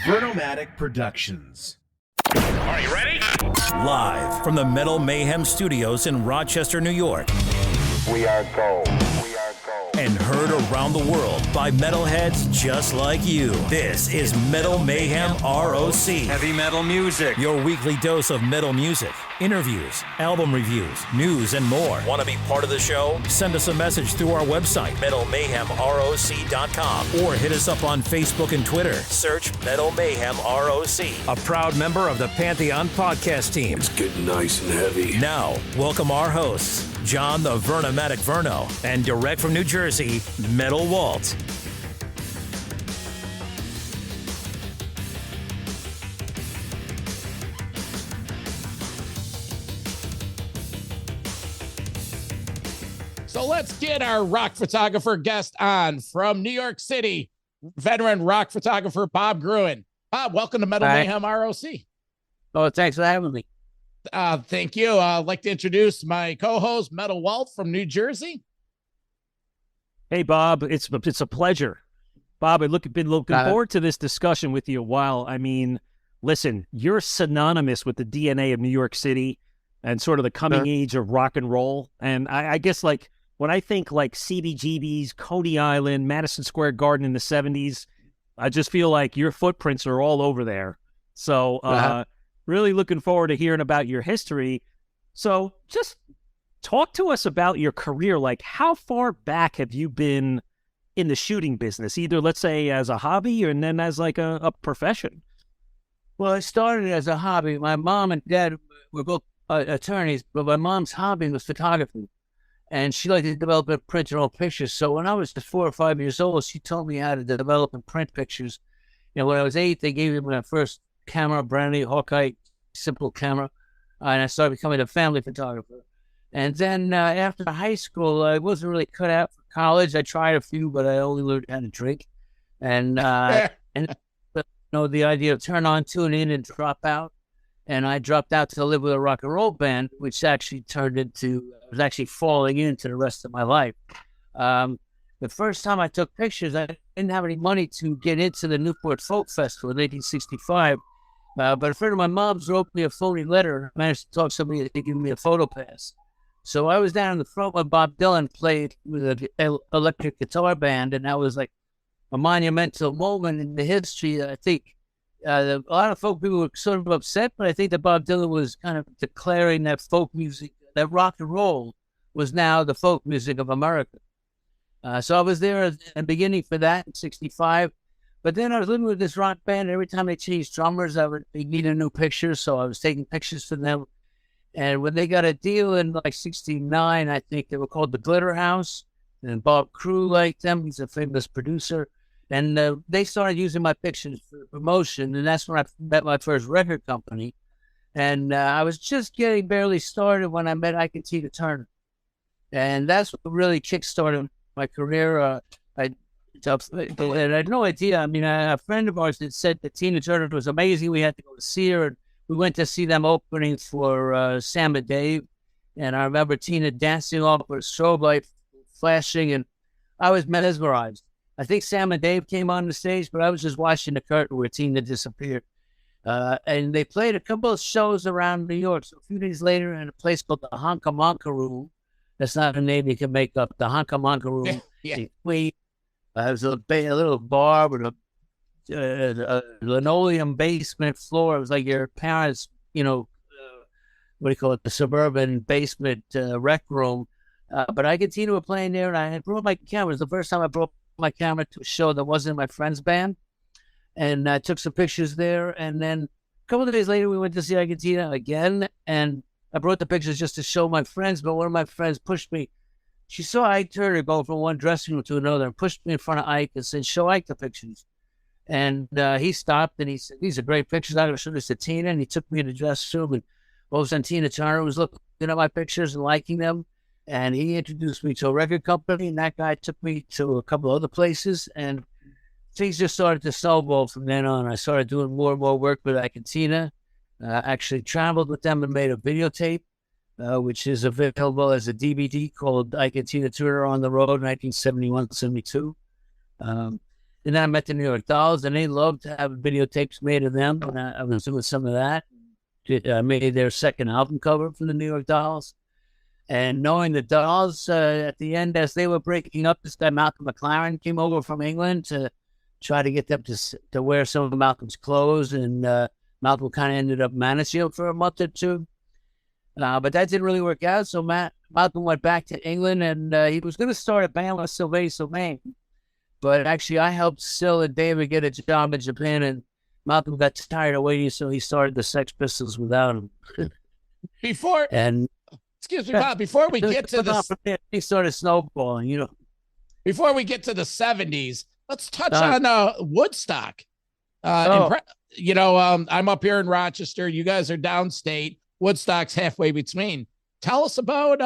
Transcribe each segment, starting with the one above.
Vernomatic Productions. Are you ready? Live from the Metal Mayhem Studios in Rochester, New York. We are gold. We are gold. And heard around the world by metalheads just like you. This is Metal Mayhem ROC. Heavy metal music. Your weekly dose of metal music, interviews, album reviews, news, and more. Want to be part of the show? Send us a message through our website, metalmayhemroc.com, or hit us up on Facebook and Twitter. Search Metal Mayhem ROC. A proud member of the Pantheon podcast team. It's getting nice and heavy. Now, welcome our hosts, John the Vernomatic Verno, and direct from New Jersey, Metal Walt. So let's get our rock photographer guest on from New York City, veteran rock photographer Bob Gruen. Bob, welcome to Metal Mayhem ROC. Oh, thanks for having me. Thank you. I'd like to introduce my co-host, Metal Walt from New Jersey. Hey, Bob, it's a pleasure. Bob, I've been looking forward to this discussion with you a while. I mean, listen, you're synonymous with the DNA of New York City and sort of the coming age of rock and roll. And I guess, like, when I think like CBGB's, Coney Island, Madison Square Garden in the 70s, I just feel like your footprints are all over there. So really looking forward to hearing about your history. So just talk to us about your career. Like, how far back have you been in the shooting business, either, let's say, as a hobby and then as like a profession? Well, I started as a hobby. My mom and dad were both attorneys, but my mom's hobby was photography. And she liked to develop and print her own pictures. So when I was 4 or 5 years old, she taught me how to develop and print pictures. You know, when I was 8, they gave me my first camera, brand new Hawkeye, simple camera. And I started becoming a family photographer. And then after high school, I wasn't really cut out for college. I tried a few, but I only learned how to drink. And, and you know, the idea of turn on, tune in, and drop out. And I dropped out to live with a rock and roll band, which actually turned into, was actually falling into the rest of my life. The first time I took pictures, I didn't have any money to get into the Newport Folk Festival in 1965. But a friend of my mom's wrote me a phony letter. I managed to talk somebody to give me a photo pass. So I was down in the front when Bob Dylan played with an electric guitar band, and that was like a monumental moment in the history. I think a lot of folk people were sort of upset, but I think that Bob Dylan was kind of declaring that folk music, that rock and roll was now the folk music of America. So I was there at the beginning for that in 65. But then I was living with this rock band. Every time they changed drummers, they needed new pictures. So I was taking pictures for them. And when they got a deal in like 69, I think they were called the Glitter House. And Bob Crew liked them. He's a famous producer. And they started using my pictures for promotion. And that's when I met my first record company. And I was just getting barely started when I met Ike and Tina Turner. And that's what really kickstarted my career. And I had no idea. I mean, a friend of ours had said that Tina Turner was amazing. We had to go to see her. And we went to see them opening for Sam and Dave. And I remember Tina dancing off with a strobe light flashing. And I was mesmerized. I think Sam and Dave came on the stage, but I was just watching the curtain where Tina disappeared. And they played a couple of shows around New York. So a few days later, in a place called the Honka Monka Room. That's not a name you can make up. The Honka Monka Room. It was a little bar with a linoleum basement floor. It was like your parents', you know, what do you call it, the suburban basement rec room. But I and Tina were playing there, and I had brought my camera. It was the first time I brought my camera to a show that wasn't my friend's band. And I took some pictures there. And then a couple of days later, we went to see Ike and Tina again. And I brought the pictures just to show my friends. But one of my friends pushed me. She saw Ike Turner go from one dressing room to another and pushed me in front of Ike and said, show Ike the pictures. And he stopped and he said, these are great pictures. I'm going to show this to Tina. And he took me in the dressing room. And all of a sudden, Tina Turner was looking at my pictures and liking them. And he introduced me to a record company, and that guy took me to a couple other places, and things just started to snowball from then on. I started doing more and more work with Ike and Tina. Actually traveled with them and made a videotape, which is available as a DVD called Ike and Tina Turner on the Road, 1971-72. And then I met the New York Dolls, and they loved to have videotapes made of them. And I was doing some of that. I made their second album cover for the New York Dolls. And knowing the Dolls at the end, as they were breaking up, this guy Malcolm McLaren came over from England to try to get them to wear some of Malcolm's clothes. And Malcolm kind of ended up managing him for a month or two. But that didn't really work out. So Malcolm went back to England, and he was going to start a band with Sylvain. But actually, I helped Sil and David get a job in Japan, and Malcolm got tired of waiting, so he started the Sex Pistols without him. Excuse me, Bob, before we get to this, he started snowballing, Before we get to the 70s, let's touch on Woodstock. I'm up here in Rochester. You guys are downstate. Woodstock's halfway between. Tell us about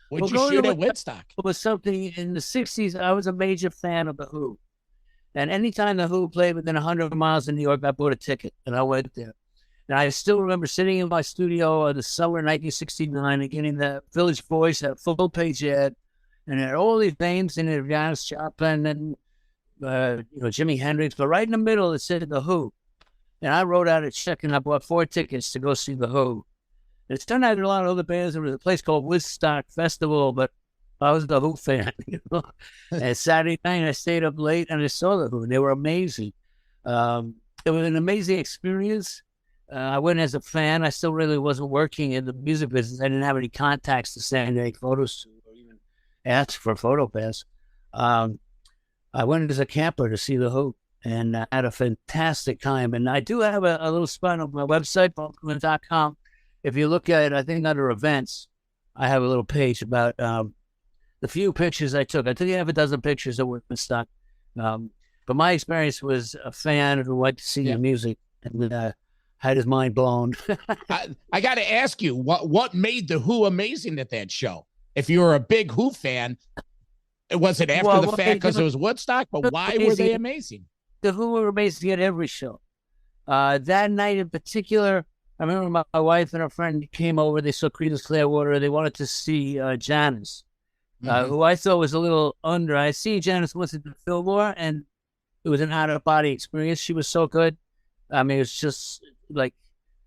what you shoot at Woodstock. It was something in the 60s. I was a major fan of The Who. And anytime The Who played within 100 miles of New York, I bought a ticket, and I went there. And I still remember sitting in my studio in the summer of 1969 and getting the Village Voice, that full-page ad, and there had all these names in it, Janis Joplin and Jimi Hendrix, but right in the middle it said The Who. And I wrote out a check, and I bought 4 tickets to go see The Who. And it turned out there were a lot of other bands. There was a place called Woodstock Festival, but I was the Who fan. And Saturday night I stayed up late and I saw The Who, and they were amazing. It was an amazing experience. I went as a fan. I still really wasn't working in the music business. I didn't have any contacts to send any photos to or even ask for a photo pass. I went as a camper to see The Who, and I had a fantastic time. And I do have a little spot on my website, bobgruen.com. If you look at it, I think under events, I have a little page about the few pictures I took. I took half a dozen pictures of Woodstock. But my experience was a fan who went to see the music and had his mind blown. I got to ask you, what made The Who amazing at that show? If you were a big Who fan, was it after the fact because it was Woodstock? But why were they amazing? The Who were amazing at every show. That night in particular, I remember my wife and her friend came over. They saw Creedence Clearwater. They wanted to see Janis, who I thought was a little under. I see Janis once at the Fillmore, and it was an out-of-body experience. She was so good. I mean, it's just like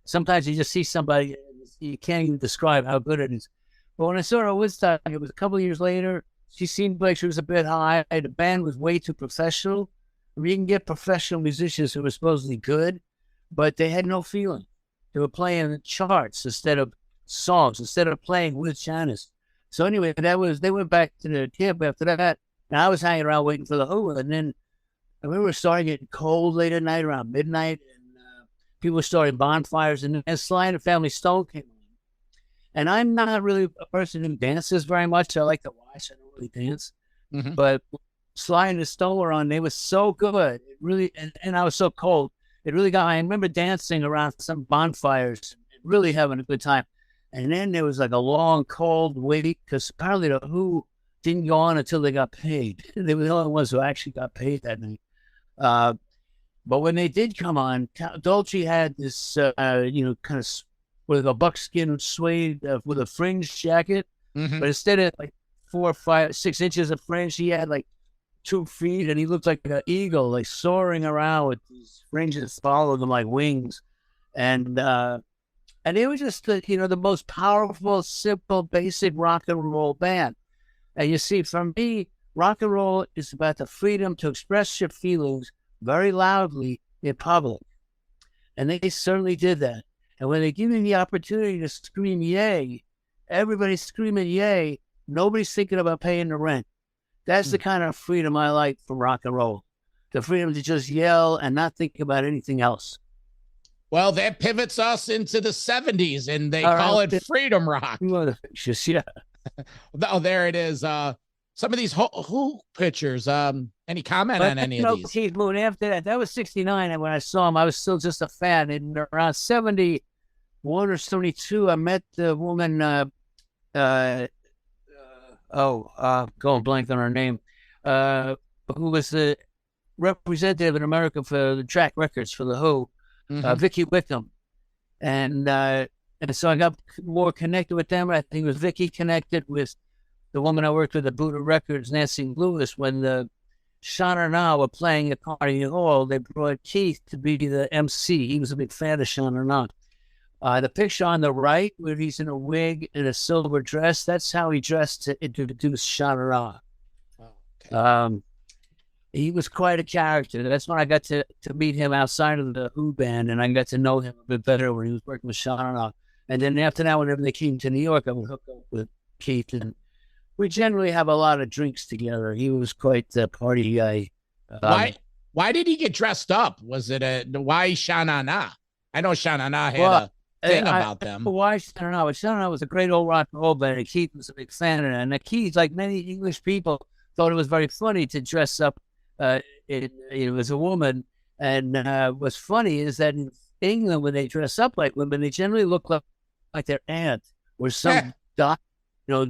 sometimes you just see somebody, you can't even describe how good it is. But when I saw her at Woodstock, it was a couple of years later. She seemed like she was a bit high. The band was way too professional. I mean, you can get professional musicians who were supposedly good, but they had no feeling. They were playing charts instead of songs, instead of playing with Janis. So anyway, they went back to the camp after that, and I was hanging around waiting for The Who. And then I remember starting getting cold late at night, around midnight, and people were starting bonfires, and then Sly and the Family Stone came on. And I'm not really a person who dances very much. I like to watch. I don't really dance. Mm-hmm. But Sly and the Stone were on. They were so good. It really, and I was so cold. It really got, I remember dancing around some bonfires, really having a good time. And then there was like a long, cold wait, because apparently The Who didn't go on until they got paid. They were the only ones who actually got paid that night. But when they did come on, Dolce had this, kind of with a buckskin suede with a fringe jacket. Mm-hmm. But instead of like 4, 5, 6 inches of fringe, he had like 2 feet, and he looked like an eagle, like soaring around with these fringes following them like wings. And it was just the most powerful, simple, basic rock and roll band. And you see, for me, rock and roll is about the freedom to express your feelings very loudly in public. And they certainly did that. And when they give you the opportunity to scream yay, everybody's screaming yay. Nobody's thinking about paying the rent. That's the kind of freedom I like from rock and roll. The freedom to just yell and not think about anything else. Well, that pivots us into the 70s, and they call it freedom rock. Just, yeah. Oh, there it is. Some of these Who pictures. Any comment on any of these? Keith Moon, after that was 69, and when I saw him, I was still just a fan. And around 71 or 72, I met the woman, going blank on her name, who was the representative in America for the track records for The Who, Vicky Wickham. And so I got more connected with them. I think it was Vicky connected with the woman I worked with at Buddha Records, Nancy Lewis, when Sean and I were playing at Carnegie Hall. They brought Keith to be the MC. He was a big fan of Sean and I. The picture on the right, where he's in a wig and a silver dress, that's how he dressed to introduce Sean and I. Okay. He was quite a character. That's when I got to meet him outside of the Who band, and I got to know him a bit better when he was working with Sean and I. And then after that, whenever they came to New York, I would hook up with Keith, and we generally have a lot of drinks together. He was quite a party guy. Why did he get dressed up? Was it why Sha-Na-Na? I know Sha-Na-Na had a thing about them. Why Sha-Na-Na? Sha-Na-Na was a great old rock and roll band, and Keith was a big fan of it. And Keith, like many English people, thought it was very funny to dress up as a woman. And what's funny is that in England, when they dress up like women, they generally look like their aunt or some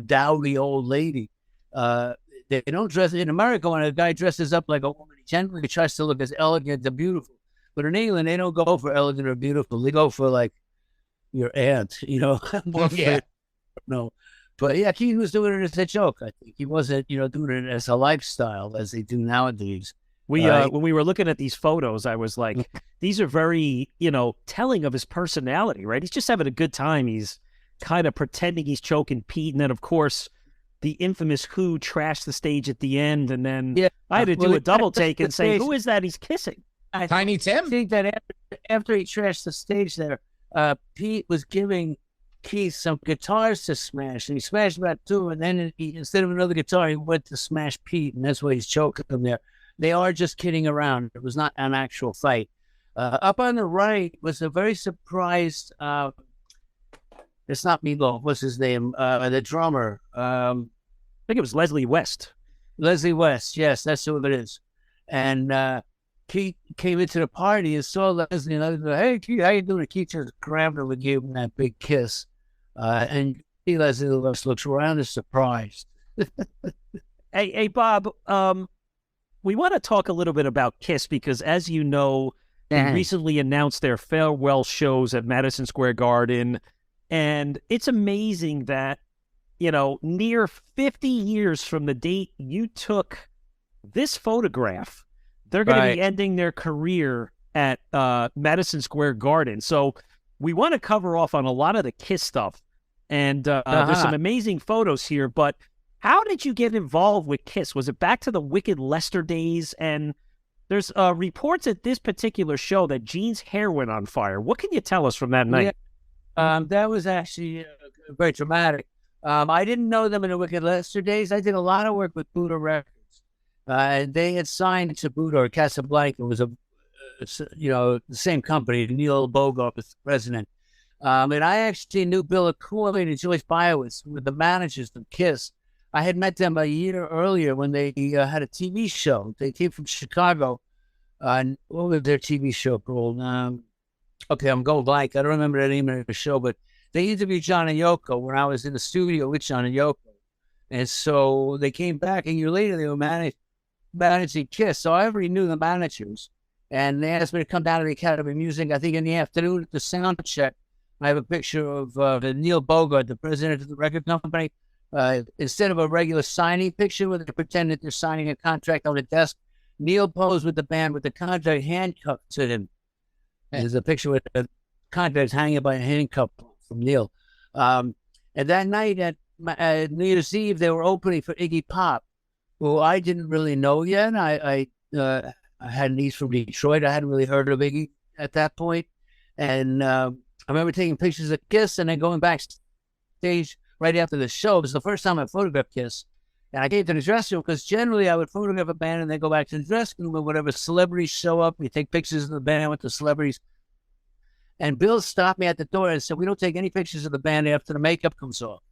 dowdy old lady. They don't dress in America. When a guy dresses up like a woman, he generally tries to look as elegant and beautiful. But in England, they don't go for elegant or beautiful. They go for like your aunt, No, but yeah, he was doing it as a joke. I think he wasn't, doing it as a lifestyle as they do nowadays. When we were looking at these photos, I was like, these are very, telling of his personality, right? He's just having a good time. He's kind of pretending he's choking Pete. And then, of course, the infamous Who trashed the stage at the end. And then I had to do a double take and say, who is that he's kissing? Tiny Tim? I think that after he trashed the stage there, Pete was giving Keith some guitars to smash. And he smashed about two. And then instead of another guitar, he went to smash Pete. And that's why he's choking him there. They are just kidding around. It was not an actual fight. Up on the right was a very surprised, it's not Meatloaf, what's his name? The drummer. I think it was Leslie West. Leslie West, yes, that's who it is. And Keith came into the party and saw Leslie, and I was like, hey, Keith, how you doing? Keith just grabbed him and gave him that big kiss. And Leslie West looks around and surprised. Hey, Bob, we want to talk a little bit about Kiss because, as you know, they recently announced their farewell shows at Madison Square Garden. And it's amazing that, near 50 years from the date you took this photograph, they're going to be ending their career at Madison Square Garden. So we want to cover off on a lot of the Kiss stuff. And there's some amazing photos here, but how did you get involved with Kiss? Was it back to the Wicked Lester days? And there's reports at this particular show that Gene's hair went on fire. What can you tell us from that night? That was actually very dramatic. I didn't know them in the Wicked Lester days. I did a lot of work with Buddha Records. They had signed to Buddha, or Casablanca was the same company. Neil Bogart was the president. And I actually knew Bill Cooley and Joyce Biowitz, who were the managers of Kiss. I had met them a year earlier when they had a TV show. They came from Chicago. And what was their TV show called? Okay, I'm going blank. I don't remember the name of the show, but they interviewed John and Yoko when I was in the studio with John and Yoko. And so they came back, a year later, they were managing Kiss. So I already knew the managers. And they asked me to come down to the Academy of Music, I think in the afternoon at the sound check. I have a picture of Neil Bogart, the president of the record company. Instead of a regular signing picture where they pretend that they're signing a contract on the desk, Neil posed with the band with the contract handcuffed to him. There's a picture with the contract hanging by a handcuff from Neil. And that night at New Year's Eve, they were opening for Iggy Pop, who I didn't really know yet. I had an East from Detroit. I hadn't really heard of Iggy at that point. And I remember taking pictures of Kiss and then going backstage right after the show. It was the first time I photographed Kiss. And I came to the dressing room because generally I would photograph a band and then go back to the dressing room, and whenever celebrities show up, we take pictures of the band with the celebrities. And Bill stopped me at the door and said, we don't take any pictures of the band after the makeup comes off.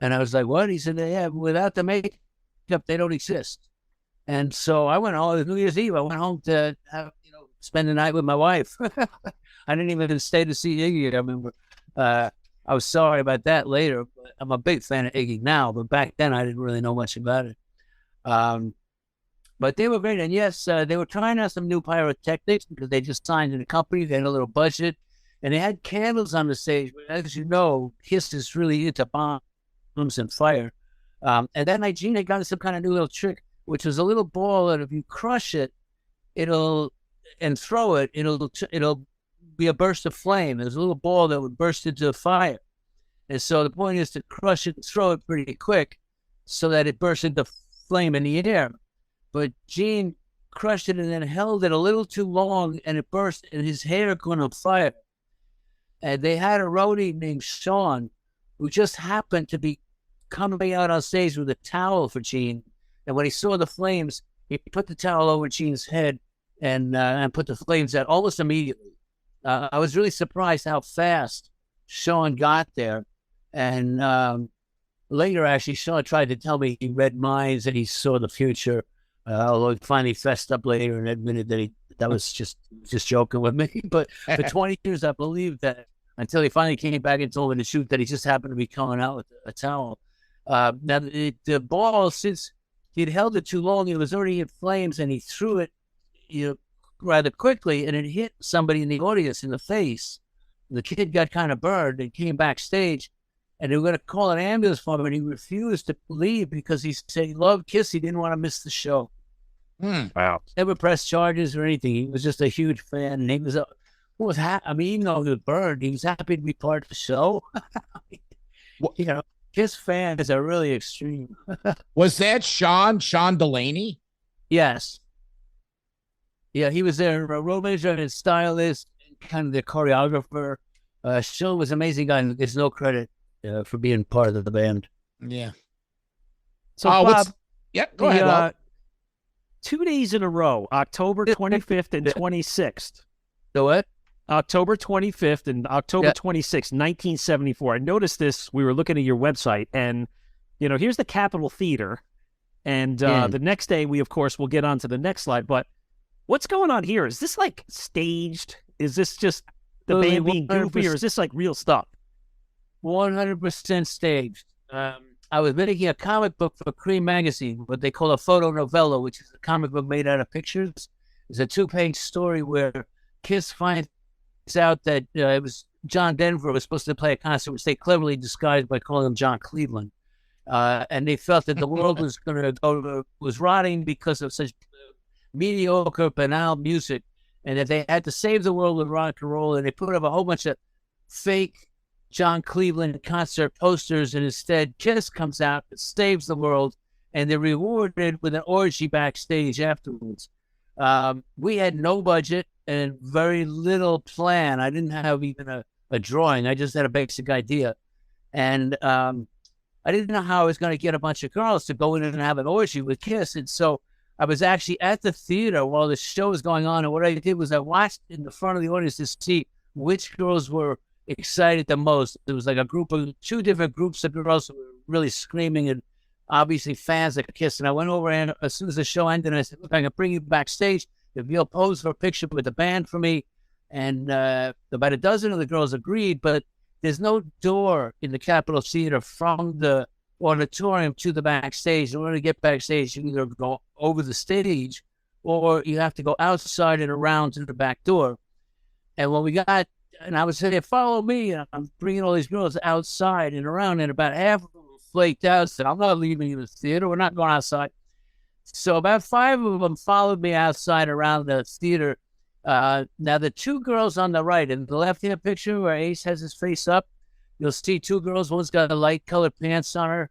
And I was like, what? He said, yeah, without the makeup, they don't exist. And so I went home, it was New Year's Eve. I went home to spend the night with my wife. I didn't even stay to see Iggy. I remember I was sorry about that later. But I'm a big fan of Iggy now, but back then I didn't really know much about it. But they were great. And yes, they were trying out some new pyrotechnics because they just signed in a company. They had a little budget. And they had candles on the stage. But as you know, Kiss is really into bombs and fire. And that night, Gene had got some kind of new little trick. which was a little ball that if you crush it, and throw it, it'll be a burst of flame. There's a little ball that would burst into fire. And so the point is to crush it and throw it pretty quick so that it bursts into flame in the air. But Gene crushed it and then held it a little too long, and it burst, and his hair caught on fire. And they had a roadie named Sean who just happened to be coming out on stage with a towel for Gene. And when he saw the flames, he put the towel over Gene's head and put the flames out almost immediately. I was really surprised how fast Sean got there. And later, actually, Sean tried to tell me he read minds and he saw the future. Although he finally fessed up later and admitted that that was just joking with me. But for 20 years, I believed that until he finally came back and told me to shoot that he just happened to be coming out with a towel. Now, the ball, since he'd held it too long, it was already in flames, and he threw it rather quickly, and it hit somebody in the audience in the face. The kid got kind of burned and came backstage, and they were going to call an ambulance for him, and he refused to leave because he said he loved Kiss. He didn't want to miss the show. Wow. Never pressed charges or anything. He was just a huge fan, and he was even though he was burned, he was happy to be part of the show. Kiss fans are really extreme. Was that Sean Delaney? Yes. Yeah, he was their road manager and stylist, kind of their choreographer. Sean was an amazing guy, and there's no credit for being part of the band. Yeah. So, Bob, go ahead, Bob. 2 days in a row, October 25th and 26th. The what? October 25th and October 26th, 1974. I noticed this. We were looking at your website, and, here's the Capitol Theater. And the next day, we, of course, will get on to the next slide. But what's going on here? Is this, staged? Is this just the band being goofy, or is this, real stuff? 100% staged. I was making a comic book for Cream magazine, what they call a photo novella, which is a comic book made out of pictures. It's a 2-page story where Kiss finds out that it was John Denver was supposed to play a concert, which they cleverly disguised by calling him John Cleveland. And they felt that the world was rotting because of such mediocre, banal music, and that they had to save the world with rock and roll. And they put up a whole bunch of fake John Cleveland concert posters, and instead Kiss comes out and saves the world, and they're rewarded with an orgy backstage afterwards. We had no budget and very little plan. I didn't have even a drawing. I just had a basic idea. And I didn't know how I was going to get a bunch of girls to go in and have an orgy with Kiss. And so I was actually at the theater while the show was going on, and what I did was I watched in the front of the audience to see which girls were excited the most. There was like a group of 2 different groups of girls who were really screaming and obviously fans of Kiss. And I went over, and as soon as the show ended, I said, look, I can bring you backstage if you'll pose for a picture with the band for me. And about a dozen of the girls agreed, but there's no door in the Capitol Theater from the auditorium to the backstage. In order to get backstage, you either go over the stage or you have to go outside and around to the back door. And when we got, and I was saying, follow me, and I'm bringing all these girls outside and around, and about half of them flaked out, said, I'm not leaving you the theater, we're not going outside. So about 5 of them followed me outside around the theater. Now, the 2 girls on the right, in the left-hand picture where Ace has his face up, you'll see 2 girls. One's got light-colored pants on her.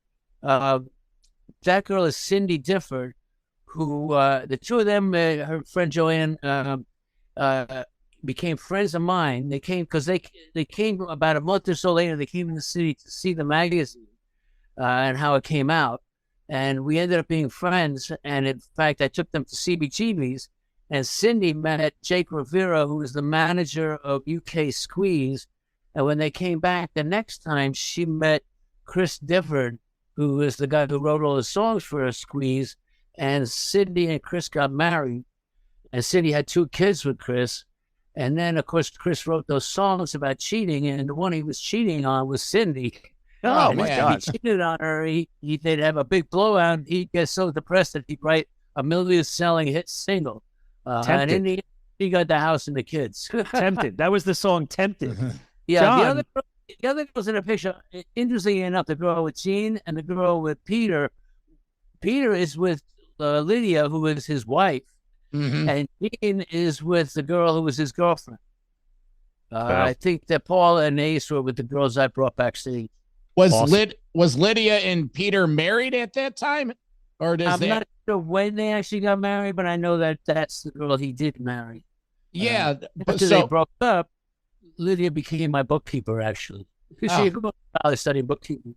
That girl is Cindy Difford, who, the 2 of them, her friend Joanne, became friends of mine. They came because they came about a month or so later. They came in the city to see the magazine and how it came out, and we ended up being friends. And in fact, I took them to CBGB's, and Cindy met Jake Rivera, who was the manager of UK Squeeze. And when they came back the next time, she met Chris Difford, who was the guy who wrote all the songs for Squeeze. And Cindy and Chris got married, and Cindy had 2 kids with Chris. And then, of course, Chris wrote those songs about cheating, and the one he was cheating on was Cindy. Oh, my God. He cheated on her. They'd have a big blowout. He'd get so depressed that he'd write a million-selling hit single. And in the end, he got the house and the kids. Tempted. That was the song, Tempted. Yeah, John. the other girls in the picture, interestingly enough, the girl with Gene and the girl with Peter. Peter is with Lydia, who is his wife, and Gene is with the girl who was his girlfriend. I think that Paul and Ace were with the girls I brought backstage. Was Lydia and Peter married at that time? Or I'm not sure when they actually got married, but I know that that's the girl he did marry. Yeah. After they broke up, Lydia became my bookkeeper, actually. She was studying bookkeeping.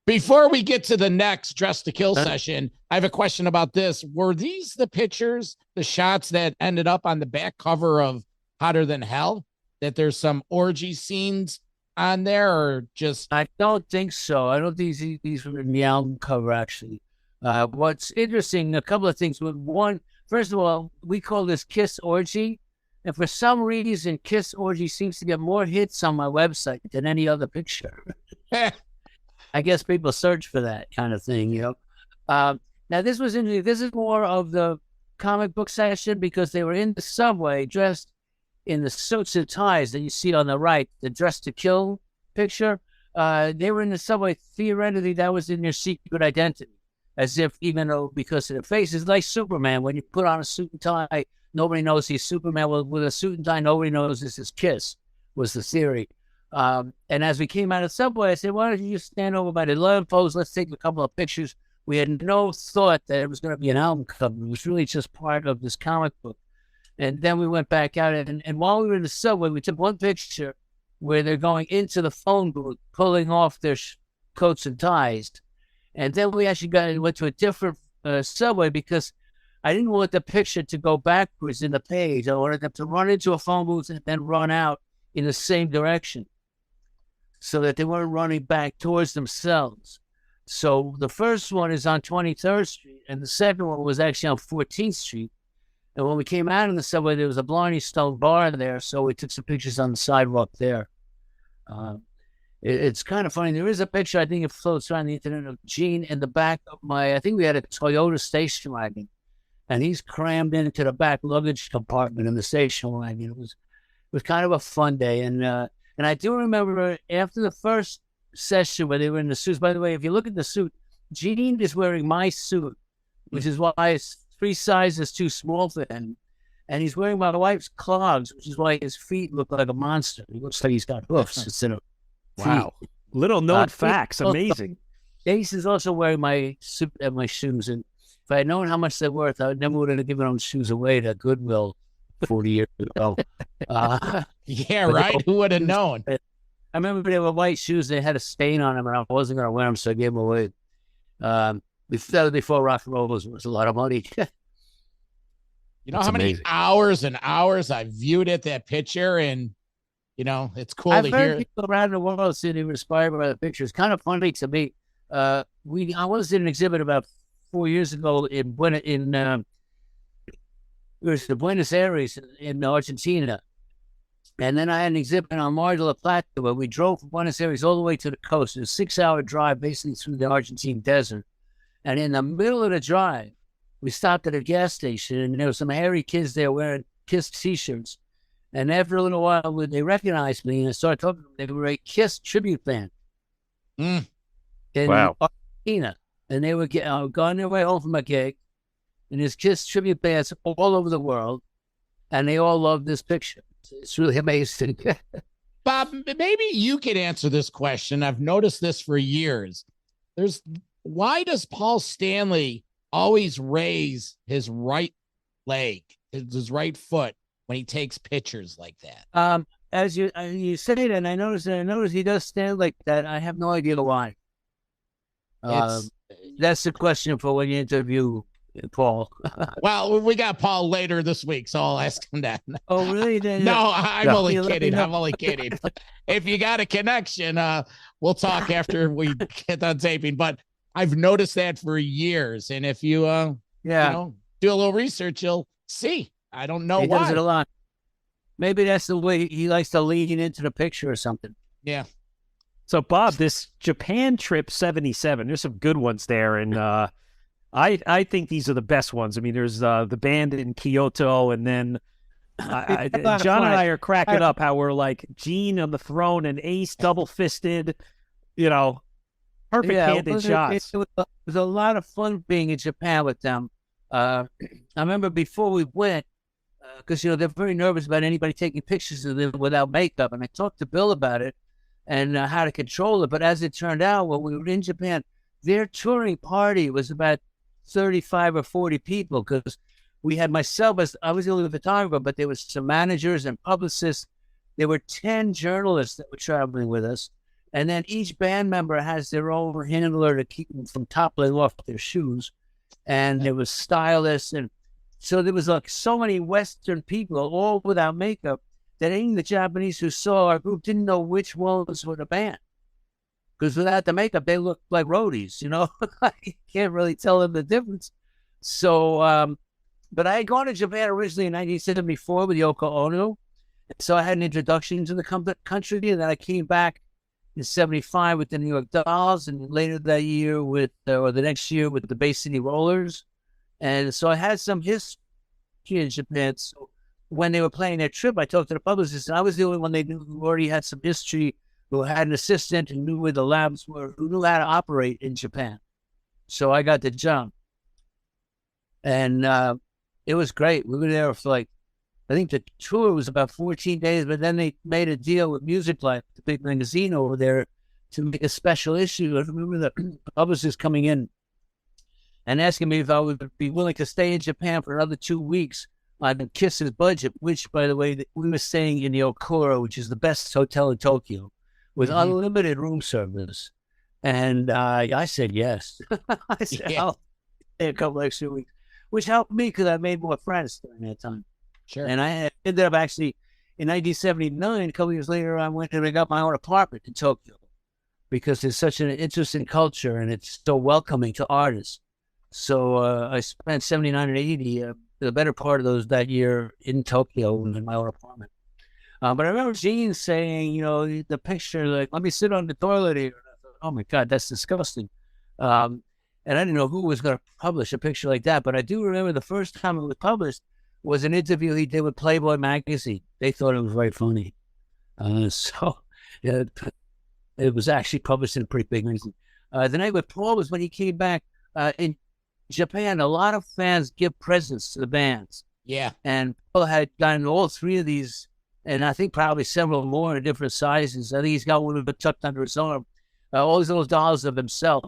Before we get to the next Dress to Kill session, I have a question about this. Were these the pictures, the shots that ended up on the back cover of Hotter Than Hell? That there's some orgy scenes on there, or just? I don't think so. I don't think these were in the album cover, actually. What's interesting, a couple of things. One, first of all, we call this Kiss Orgy. And for some reason, Kiss Orgy seems to get more hits on my website than any other picture. I guess people search for that kind of thing, you know. Now, this was interesting. This is more of the comic book section because they were in the subway dressed in the suits and ties that you see on the right, the Dress to Kill picture. They were in the subway. Theoretically, that was in their secret identity. As if, even though, because of the face, it's like Superman. When you put on a suit and tie, nobody knows he's Superman. With a suit and tie, nobody knows this is Kiss, was the theory. And as we came out of the subway, I said, why don't you just stand over by the lamppost? Let's take a couple of pictures. We had no thought that it was going to be an album cover. It was really just part of this comic book. And then we went back out, and while we were in the subway, we took one picture where they're going into the phone booth, pulling off their coats and ties. And then we actually went to a different subway because I didn't want the picture to go backwards in the page. I wanted them to run into a phone booth and then run out in the same direction so that they weren't running back towards themselves. So the first one is on 23rd Street, and the second one was actually on 14th Street. And when we came out in the subway, there was a Blondie stone bar there, so we took some pictures on the sidewalk there. It's kind of funny. There is a picture, I think it floats around the internet, of Gene in the back of I think we had a Toyota station wagon, and he's crammed into the back luggage compartment in the station wagon. It was kind of a fun day. And I do remember after the first session where they were in the suits, by the way, if you look at the suit, Gene is wearing my suit, which is why it's 3 sizes too small for him. And he's wearing my wife's clogs, which is why his feet look like a monster. He looks like he's got hoofs instead of feet. Wow. Little known facts. Amazing. Ace is also wearing my suit and my shoes. And if I had known how much they're worth, I never would have given those shoes away to Goodwill 40 years ago. Yeah, right? Who would have known? I remember they were white shoes. They had a stain on them, and I wasn't going to wear them, so I gave them away. Before rock and roll was a lot of money. You know how many hours and hours I viewed at that picture, and you know it's cool to hear. People around the world say they were inspired by the picture. It's kind of funny to me. I was in an exhibit about 4 years ago in it was the Buenos Aires in Argentina, and then I had an exhibit on Mar del Plata where we drove from Buenos Aires all the way to the coast. It was a 6-hour drive, basically through the Argentine desert. And in the middle of the drive, we stopped at a gas station, and there were some hairy kids there wearing Kiss T-shirts. And after a little while, they recognized me, and I started talking to them. They were a Kiss tribute band in Argentina. And they were going their way home from a gig, and there's Kiss tribute bands all over the world, and they all love this picture. It's really amazing. Bob, maybe you could answer this question. I've noticed this for years. Why does Paul Stanley always raise his right leg, his right foot, when he takes pictures like that? As you said it, and I noticed he does stand like that. I have no idea why. That's the question for when you interview Paul. Well, we got Paul later this week, so I'll ask him that. Oh, really? No, I'm only kidding. I'm only kidding. If you got a connection, we'll talk after we get done taping. But I've noticed that for years, and if you, do a little research, you'll see. I don't know why. He does it a lot. Maybe that's the way he likes to lean into the picture or something. Yeah. So, Bob, this Japan trip 77, there's some good ones there, and I think these are the best ones. I mean, there's the band in Kyoto, and then John and I are cracking up how we're like Gene on the throne and Ace double-fisted, you know. Perfect candid shots. It was a lot of fun being in Japan with them. I remember before we went, because they're very nervous about anybody taking pictures of them without makeup, and I talked to Bill about it and how to control it. But as it turned out, when we were in Japan, their touring party was about 35 or 40 people, because we had myself as I was the only photographer, but there was some managers and publicists. There were 10 journalists that were traveling with us. And then each band member has their own handler to keep them from toppling off their shoes. And there was stylists. And so there was like so many Western people, all without makeup, that even the Japanese who saw our group didn't know which ones were the band. Because without the makeup, they looked like roadies, you can't really tell them the difference. So, but I had gone to Japan originally in 1974 with Yoko Ono. So I had an introduction to the country, and then I came back in 75 with the New York Dolls, and later that year or the next year with the Bay City Rollers. And so I had some history in Japan. So when they were planning their trip, I talked to the publicist, and I was the only one they knew who already had some history, who had an assistant and knew where the labs were, who knew how to operate in Japan. So I got the job. And it was great. We were there for I think the tour was about 14 days, but then they made a deal with Music Life, the big magazine over there, to make a special issue. I remember the publicist coming in and asking me if I would be willing to stay in Japan for another 2 weeks on Kiss's budget, which, by the way, we were staying in the Okura, which is the best hotel in Tokyo, with unlimited room service. And I said yes. I said, I'll stay a couple extra weeks, which helped me because I made more friends during that time. Sure. And I ended up actually, in 1979, a couple years later, I went and I got my own apartment in Tokyo, because it's such an interesting culture and it's so welcoming to artists. So I spent 79 and 80, the better part of that year in Tokyo in my own apartment. But I remember Gene saying, the picture, let me sit on the toilet here. And I thought, oh my God, that's disgusting. And I didn't know who was going to publish a picture like that. But I do remember the first time it was published was an interview he did with Playboy magazine. They thought it was very funny. So it was actually published in a pretty big magazine. The night with Paul was when he came back. In Japan, a lot of fans give presents to the bands. Yeah. And Paul had gotten all 3 of these, and I think probably several more in different sizes. I think he's got one of them tucked under his arm. All these little dolls of himself.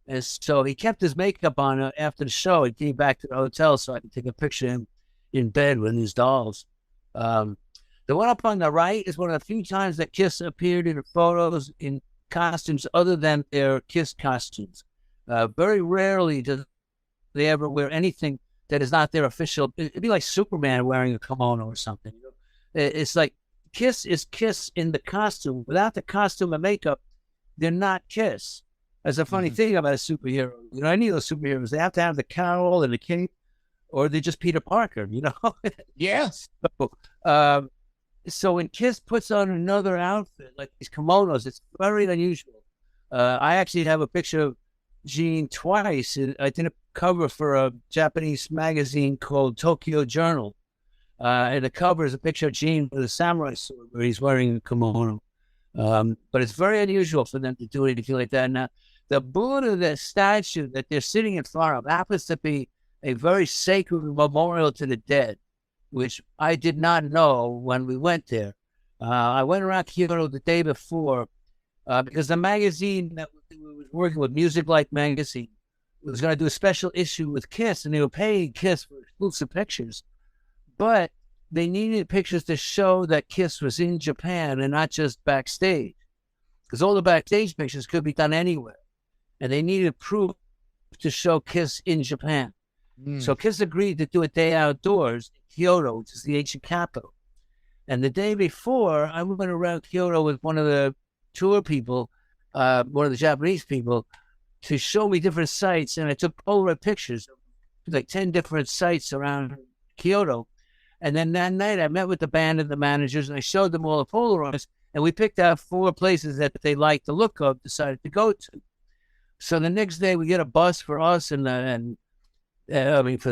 And so he kept his makeup on after the show. He came back to the hotel so I could take a picture of him in bed with his dolls. The one up on the right is one of the few times that Kiss appeared in photos in costumes other than their Kiss costumes. Very rarely do they ever wear anything that is not their official. It'd be like Superman wearing a kimono or something. It's like Kiss is Kiss in the costume. Without the costume and makeup, they're not Kiss. That's a funny thing about a superhero. Any of those superheroes, they have to have the cowl and the cape, or they're just Peter Parker, Yes. So when Kiss puts on another outfit, like these kimonos, it's very unusual. I actually have a picture of Gene twice. I did a cover for a Japanese magazine called Tokyo Journal. And the cover is a picture of Gene with a samurai sword where he's wearing a kimono. But it's very unusual for them to do anything like that. Now, the Buddha, the statue that they're sitting in front of, happens to be a very sacred memorial to the dead, which I did not know when we went there. I went around Kyoto the day before because the magazine that we was working with, Music Life magazine, was going to do a special issue with Kiss, and they were paying Kiss for exclusive pictures. But they needed pictures to show that Kiss was in Japan and not just backstage, because all the backstage pictures could be done anywhere. And they needed proof to show Kiss in Japan. So Kiss agreed to do a day outdoors in Kyoto, which is the ancient capital. And the day before, I went around Kyoto with one of the tour people, one of the Japanese people, to show me different sites. And I took Polaroid pictures of like 10 different sites around Kyoto. And then that night I met with the band and the managers, and I showed them all the Polaroids. And we picked out 4 places that they liked the look of, decided to go to. So the next day we get a bus for us for the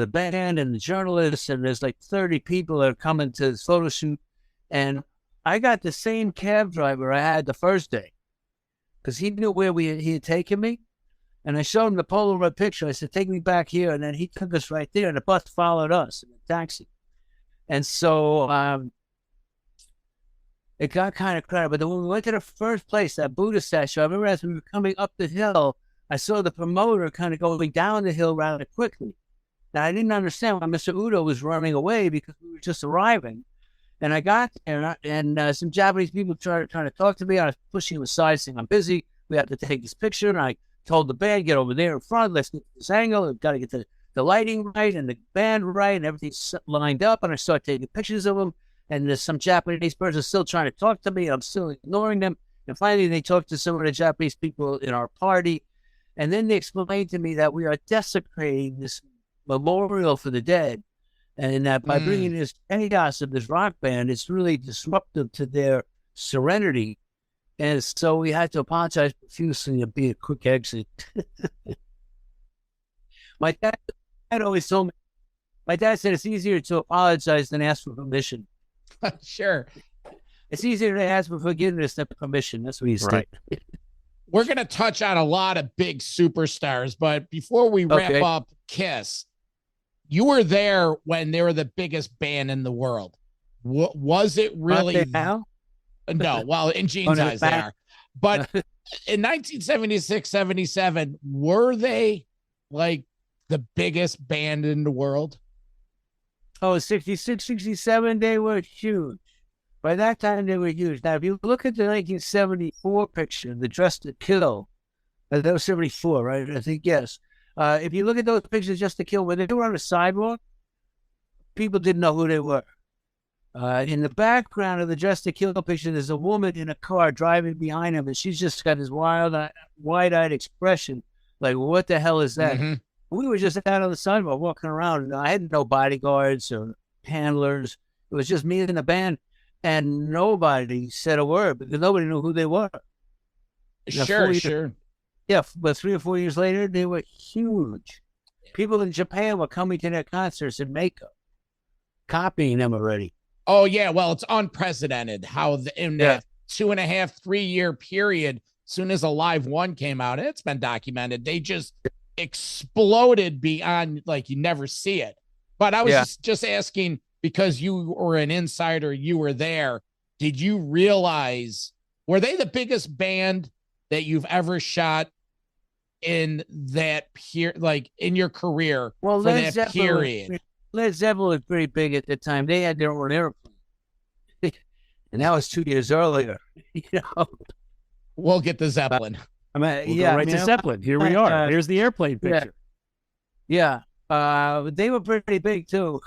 band and the journalists, and there's like 30 people that are coming to this photo shoot. And I got the same cab driver I had the first day, because he knew where he had taken me. And I showed him the Polaroid picture. I said, take me back here. And then he took us right there, and the bus followed us in a taxi. And so it got kind of crowded. But then when we went to the first place, that Buddha statue, I remember as we were coming up the hill, I saw the promoter kind of going down the hill rather quickly. Now, I didn't understand why Mr. Udo was running away because we were just arriving. And I got there, and some Japanese people trying to talk to me. I was pushing them aside, saying, I'm busy. We have to take this picture. And I told the band, get over there in front. Let's get this angle. We've got to get the lighting right and the band right and everything's lined up. And I started taking pictures of them. And there's some Japanese person still trying to talk to me. And I'm still ignoring them. And finally, they talked to some of the Japanese people in our party. And then they explained to me that we are desecrating this memorial for the dead. And that by bringing this chaos of this rock band, it's really disruptive to their serenity. And so we had to apologize profusely and be a quick exit. My dad always told me, my dad said it's easier to apologize than ask for permission. Sure. It's easier to ask for forgiveness than permission. That's what he said. Right. We're going to touch on a lot of big superstars, but before we wrap up Kiss, you were there when they were the biggest band in the world. Was it really? Now? No, well, in Gene's eyes they are. But in 1976, 77, were they like the biggest band in the world? Oh, 66, 67, they were huge. By that time, they were huge. Now, if you look at the 1974 picture, the Dress to Kill, that was 74, right? I think, yes. If you look at those pictures, Just to Kill, when they were on the sidewalk, people didn't know who they were. In the background of the Dress to Kill picture, there's a woman in a car driving behind him, and she's just got this wide-eyed expression, like, what the hell is that? Mm-hmm. We were just out on the sidewalk walking around. I had no bodyguards or handlers. It was just me and the band, and nobody said a word because nobody knew who they were. Sure. Yeah, but 3 or 4 years later, they were huge. People in Japan were coming to their concerts in makeup, copying them already. Oh, yeah. Well, it's unprecedented how in that 2.5, 3 year period, as soon as Alive 1 came out, it's been documented, they just exploded beyond, like, you never see it. But I was just asking, because you were an insider, you were there, did you realize, were they the biggest band that you've ever shot in that like in your career? Well, for that period? Led Zeppelin was pretty big at the time. They had their own airplane. And that was 2 years earlier. You know? We'll get the Zeppelin. We'll go right to Zeppelin. Here we are. Here's the airplane picture. Yeah. They were pretty big too.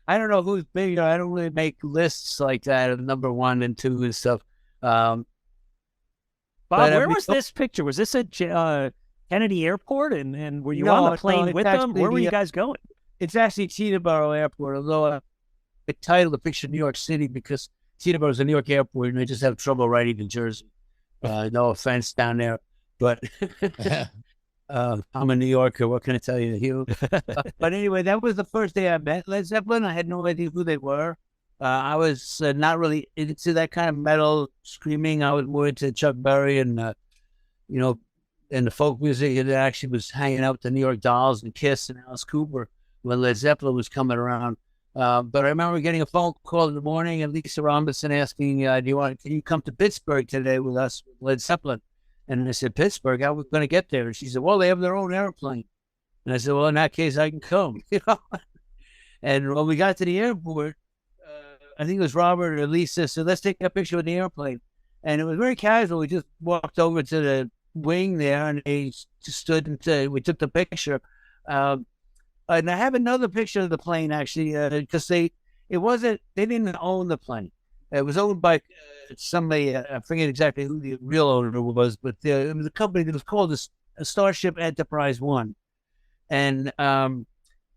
I don't know who's big. I don't really make lists like that of number 1 and 2 and stuff. Bob, where was this picture? Was this at Kennedy Airport? And were you on the plane with them? Where were you guys going? It's actually Teterboro Airport, although I titled the picture New York City because Teterboro is a New York airport and they just have trouble writing in Jersey. No offense down there, but I'm a New Yorker. What can I tell you, Hugh? But anyway, that was the first day I met Led Zeppelin. I had no idea who they were. I was not really into that kind of metal screaming. I was more into Chuck Berry and, and the folk music. And actually was hanging out with the New York Dolls and Kiss and Alice Cooper when Led Zeppelin was coming around. But I remember getting a phone call in the morning and Lisa Robinson asking, can you come to Pittsburgh today with us, Led Zeppelin? And I said, Pittsburgh, how are we going to get there? And she said, well, they have their own airplane. And I said, well, in that case, I can come. And when we got to the airport, I think it was Robert or Lisa said, let's take a picture of the airplane. And it was very casual. We just walked over to the wing there and they just stood and we took the picture. And I have another picture of the plane actually, because they didn't own the plane. It was owned by somebody, I forget exactly who the real owner was, but it was a company that was called a Starship Enterprise One. And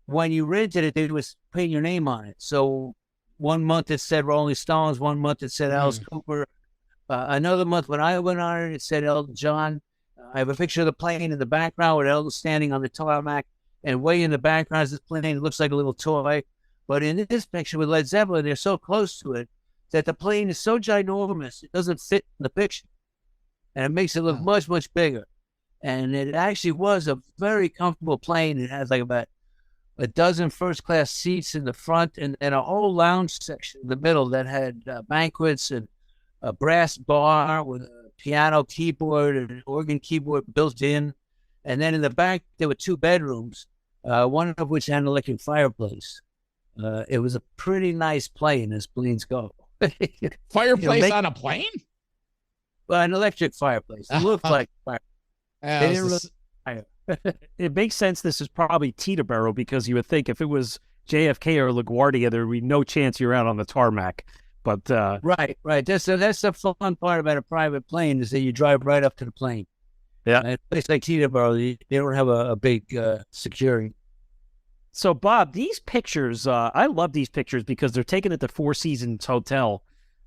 when you rented it, they was putting your name on it. So 1 month it said Rolling Stones, 1 month it said Alice Cooper. Another month when I went on it, it said Elton John. I have a picture of the plane in the background with Elton standing on the tarmac, and way in the background is this plane. It looks like a little toy. But in this picture with Led Zeppelin, they're so close to it that the plane is so ginormous, it doesn't fit in the picture. and it makes it look much, much bigger. And it actually was a very comfortable plane. It has like about a dozen first-class seats in the front and a whole lounge section in the middle that had banquets and a brass bar with a piano keyboard and an organ keyboard built in. And then in the back, there were 2 bedrooms, one of which had an electric fireplace. It was a pretty nice plane as planes go. Fireplace on a plane? Well, an electric fireplace. It looked like fire. It makes sense this is probably Teterboro, because you would think if it was JFK or LaGuardia, there would be no chance you're out on the tarmac. But right. That's the fun part about a private plane, is that you drive right up to the plane. Yeah. And a place like Teterboro, they don't have a big security. So, Bob, these pictures, I love these pictures because they're taken at the Four Seasons Hotel.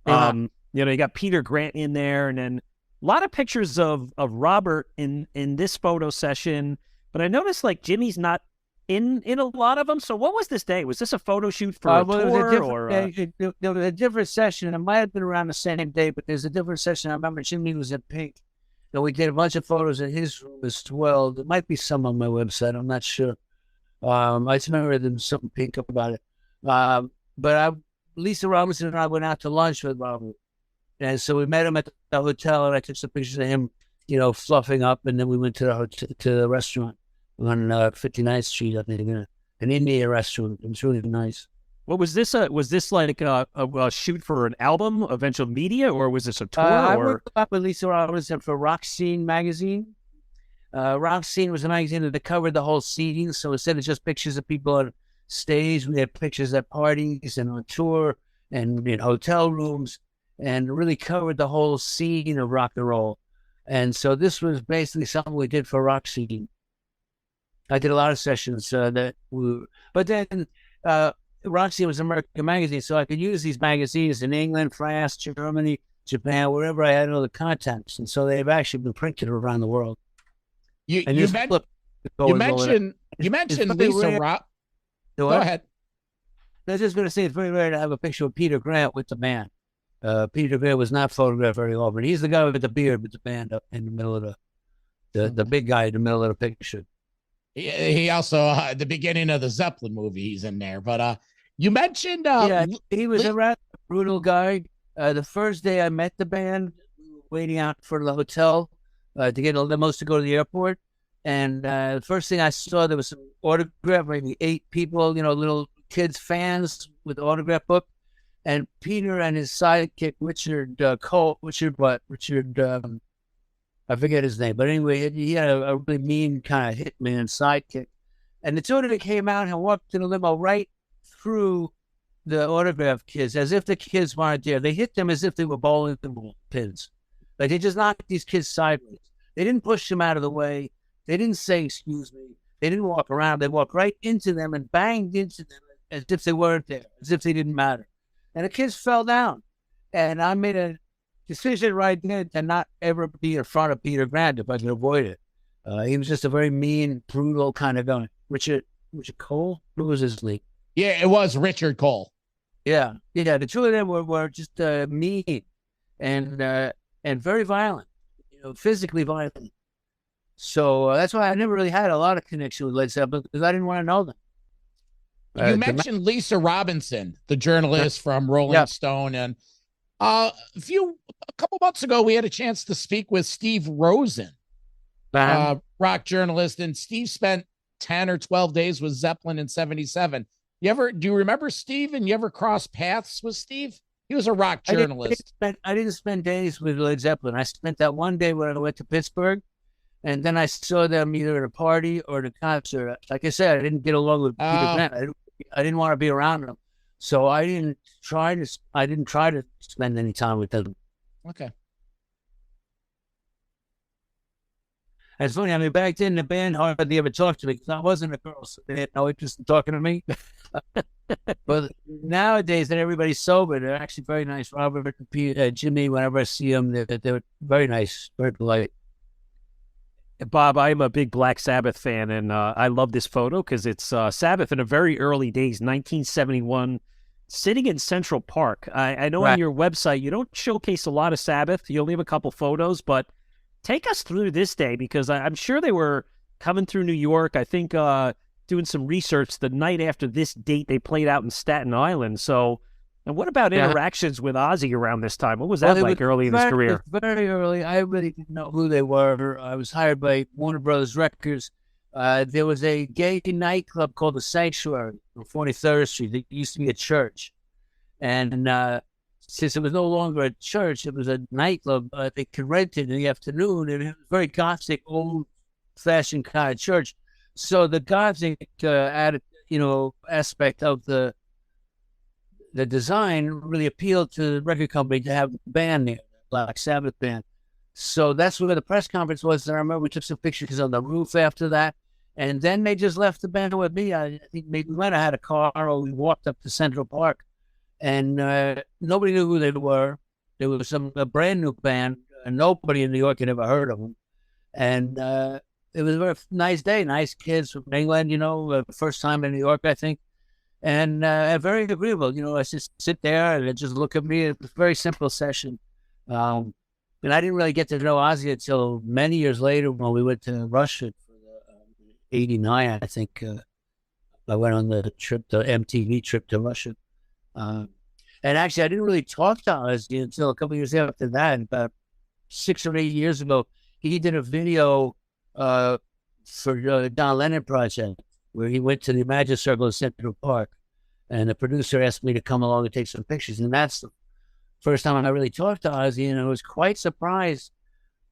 You got Peter Grant in there, and then a lot of pictures of Robert in this photo session. But I noticed, like, Jimmy's not in a lot of them. So what was this day? Was this a photo shoot for a tour? There was a different session. It might have been around the same day, but there's a different session. I remember Jimmy was in pink. So we did a bunch of photos in his room as well. There might be some on my website. I'm not sure. I just remember there was something pink about it. But Lisa Robinson and I went out to lunch with Robert. And so we met him at the hotel, and I took some pictures of him, fluffing up. And then we went to the restaurant on 59th Street, I think, an Indian restaurant. It was really nice. What was this? Was this like a shoot for an album, Eventual Media, or was this a tour? I worked up with Lisa Robinson for Rock Scene magazine. Rock Scene was a magazine that covered the whole scene. So instead of just pictures of people on stage, we had pictures at parties and on tour and in hotel rooms, and really covered the whole scene of rock and roll. And so this was basically something we did for Rock Scene. I did a lot of sessions but then Rock Scene was American magazine, so I could use these magazines in England, France, Germany, Japan, wherever I had other contacts. And so they've actually been printed around the world. You mentioned Lisa Rob. Go ahead. I was just going to say, it's very rare to have a picture of Peter Grant with the band. Peter Grant was not photographed very often. He's the guy with the beard with the band up in the middle of the big guy in the middle of the picture. He also at the beginning of the Zeppelin movie, he's in there. But you mentioned he was a rather brutal guy. The first day I met the band, we were waiting out for the hotel to get a limos to go to the airport. And the first thing I saw, there was some autograph, maybe 8 people, little kids, fans with the autograph book. And Peter and his sidekick, Richard, I forget his name. But anyway, he had a really mean kind of hitman sidekick. And the two of them came out and walked in a limo right through the autograph kids, as if the kids weren't there. They hit them as if they were bowling pins. Like, they just knocked these kids sideways. They didn't push them out of the way. They didn't say, excuse me. They didn't walk around. They walked right into them and banged into them as if they weren't there, as if they didn't matter. And the kids fell down. And I made a decision right then to not ever be in front of Peter Grant if I could avoid it. He was just a very mean, brutal kind of guy. Richard Cole? Who was his name? Yeah, it was Richard Cole. Yeah. The two of them were just mean and very violent, physically violent. So that's why I never really had a lot of connection with Led Zeppelin, because I didn't want to know them. You mentioned Lisa Robinson, the journalist from Rolling Stone, and a couple months ago we had a chance to speak with Steve Rosen, rock journalist, and Steve spent 10 or 12 days with Zeppelin in '77. Do you remember Steve, and you ever cross paths with Steve? He was a rock journalist. I didn't spend days with Led Zeppelin. I spent that one day when I went to Pittsburgh, and then I saw them either at a party or at a concert. Like I said, I didn't get along with Peter Grant. I didn't want to be around them, so I didn't try to spend any time with them. Okay. It's funny. I mean, back then the band hardly ever talked to me because I wasn't a girl, so they had no interest in talking to me. But nowadays, that everybody's sober, they're actually very nice. Robert, Jimmy, whenever I see them, they're very nice, very polite. Bob, I'm a big Black Sabbath fan, and I love this photo because it's Sabbath in the very early days, 1971, sitting in Central Park. I know on your website you don't showcase a lot of Sabbath. You only have a couple photos, but Take us through this day, because I'm sure they were coming through New York. I think doing some research the night after this date, they played out in Staten Island. So, and what about interactions with Ozzy around this time? What was that like early in his career? Very early. I really didn't know who they were. I was hired by Warner Brothers Records. There was a gay nightclub called The Sanctuary on 43rd Street. It used to be a church. And since it was no longer a church, it was a nightclub. They could rent it in the afternoon, and it was very Gothic, old-fashioned kind of church. So the Gothic aspect of the design really appealed to the record company to have the band there, Black Sabbath band. So that's where the press conference was. And I remember we took some pictures on the roof after that. And then they just left the band with me. I think maybe we might have had a car, or we walked up to Central Park. And nobody knew who they were. There was a brand new band, and nobody in New York had ever heard of them. And it was a very nice day, nice kids from England, first time in New York, I think. And very agreeable. I just sit there and they just look at me. It was a very simple session. And I didn't really get to know Ozzy until many years later when we went to Russia for the 89, I think. I went on the MTV trip to Russia. And actually, I didn't really talk to Ozzy until a couple of years after that. About 6 or 8 years ago, he did a video for John Lennon project where he went to the Imagine Circle in Central Park, and the producer asked me to come along and take some pictures. And that's the first time I really talked to Ozzy, and I was quite surprised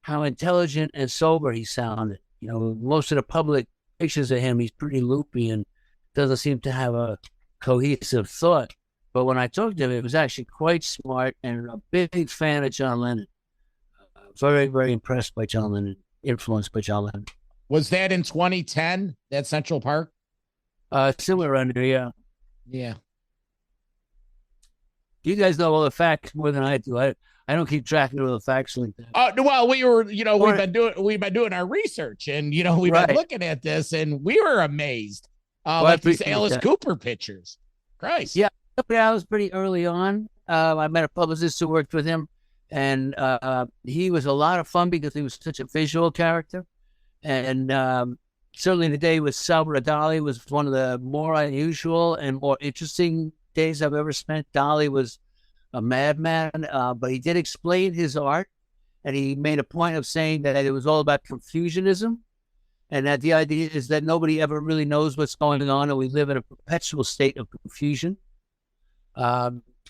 how intelligent and sober he sounded. Most of the public pictures of him, he's pretty loopy and doesn't seem to have a cohesive thought. But when I talked to him, it was actually quite smart, and a big fan of John Lennon. Very, very impressed by John Lennon, influenced by John Lennon. Was that in 2010, that Central Park? Somewhere around there, yeah. Yeah. You guys know all the facts more than I do. I don't keep track of all the facts like that. Well, we've been doing our research, and we've been looking at this, and we were amazed. Like these Alice Cooper pictures. Christ. Yeah, I was pretty early on. I met a publicist who worked with him, and he was a lot of fun because he was such a visual character. And certainly the day with Salvador Dali was one of the more unusual and more interesting days I've ever spent. Dali was a madman, but he did explain his art, and he made a point of saying that it was all about Confucianism, and that the idea is that nobody ever really knows what's going on, and we live in a perpetual state of confusion.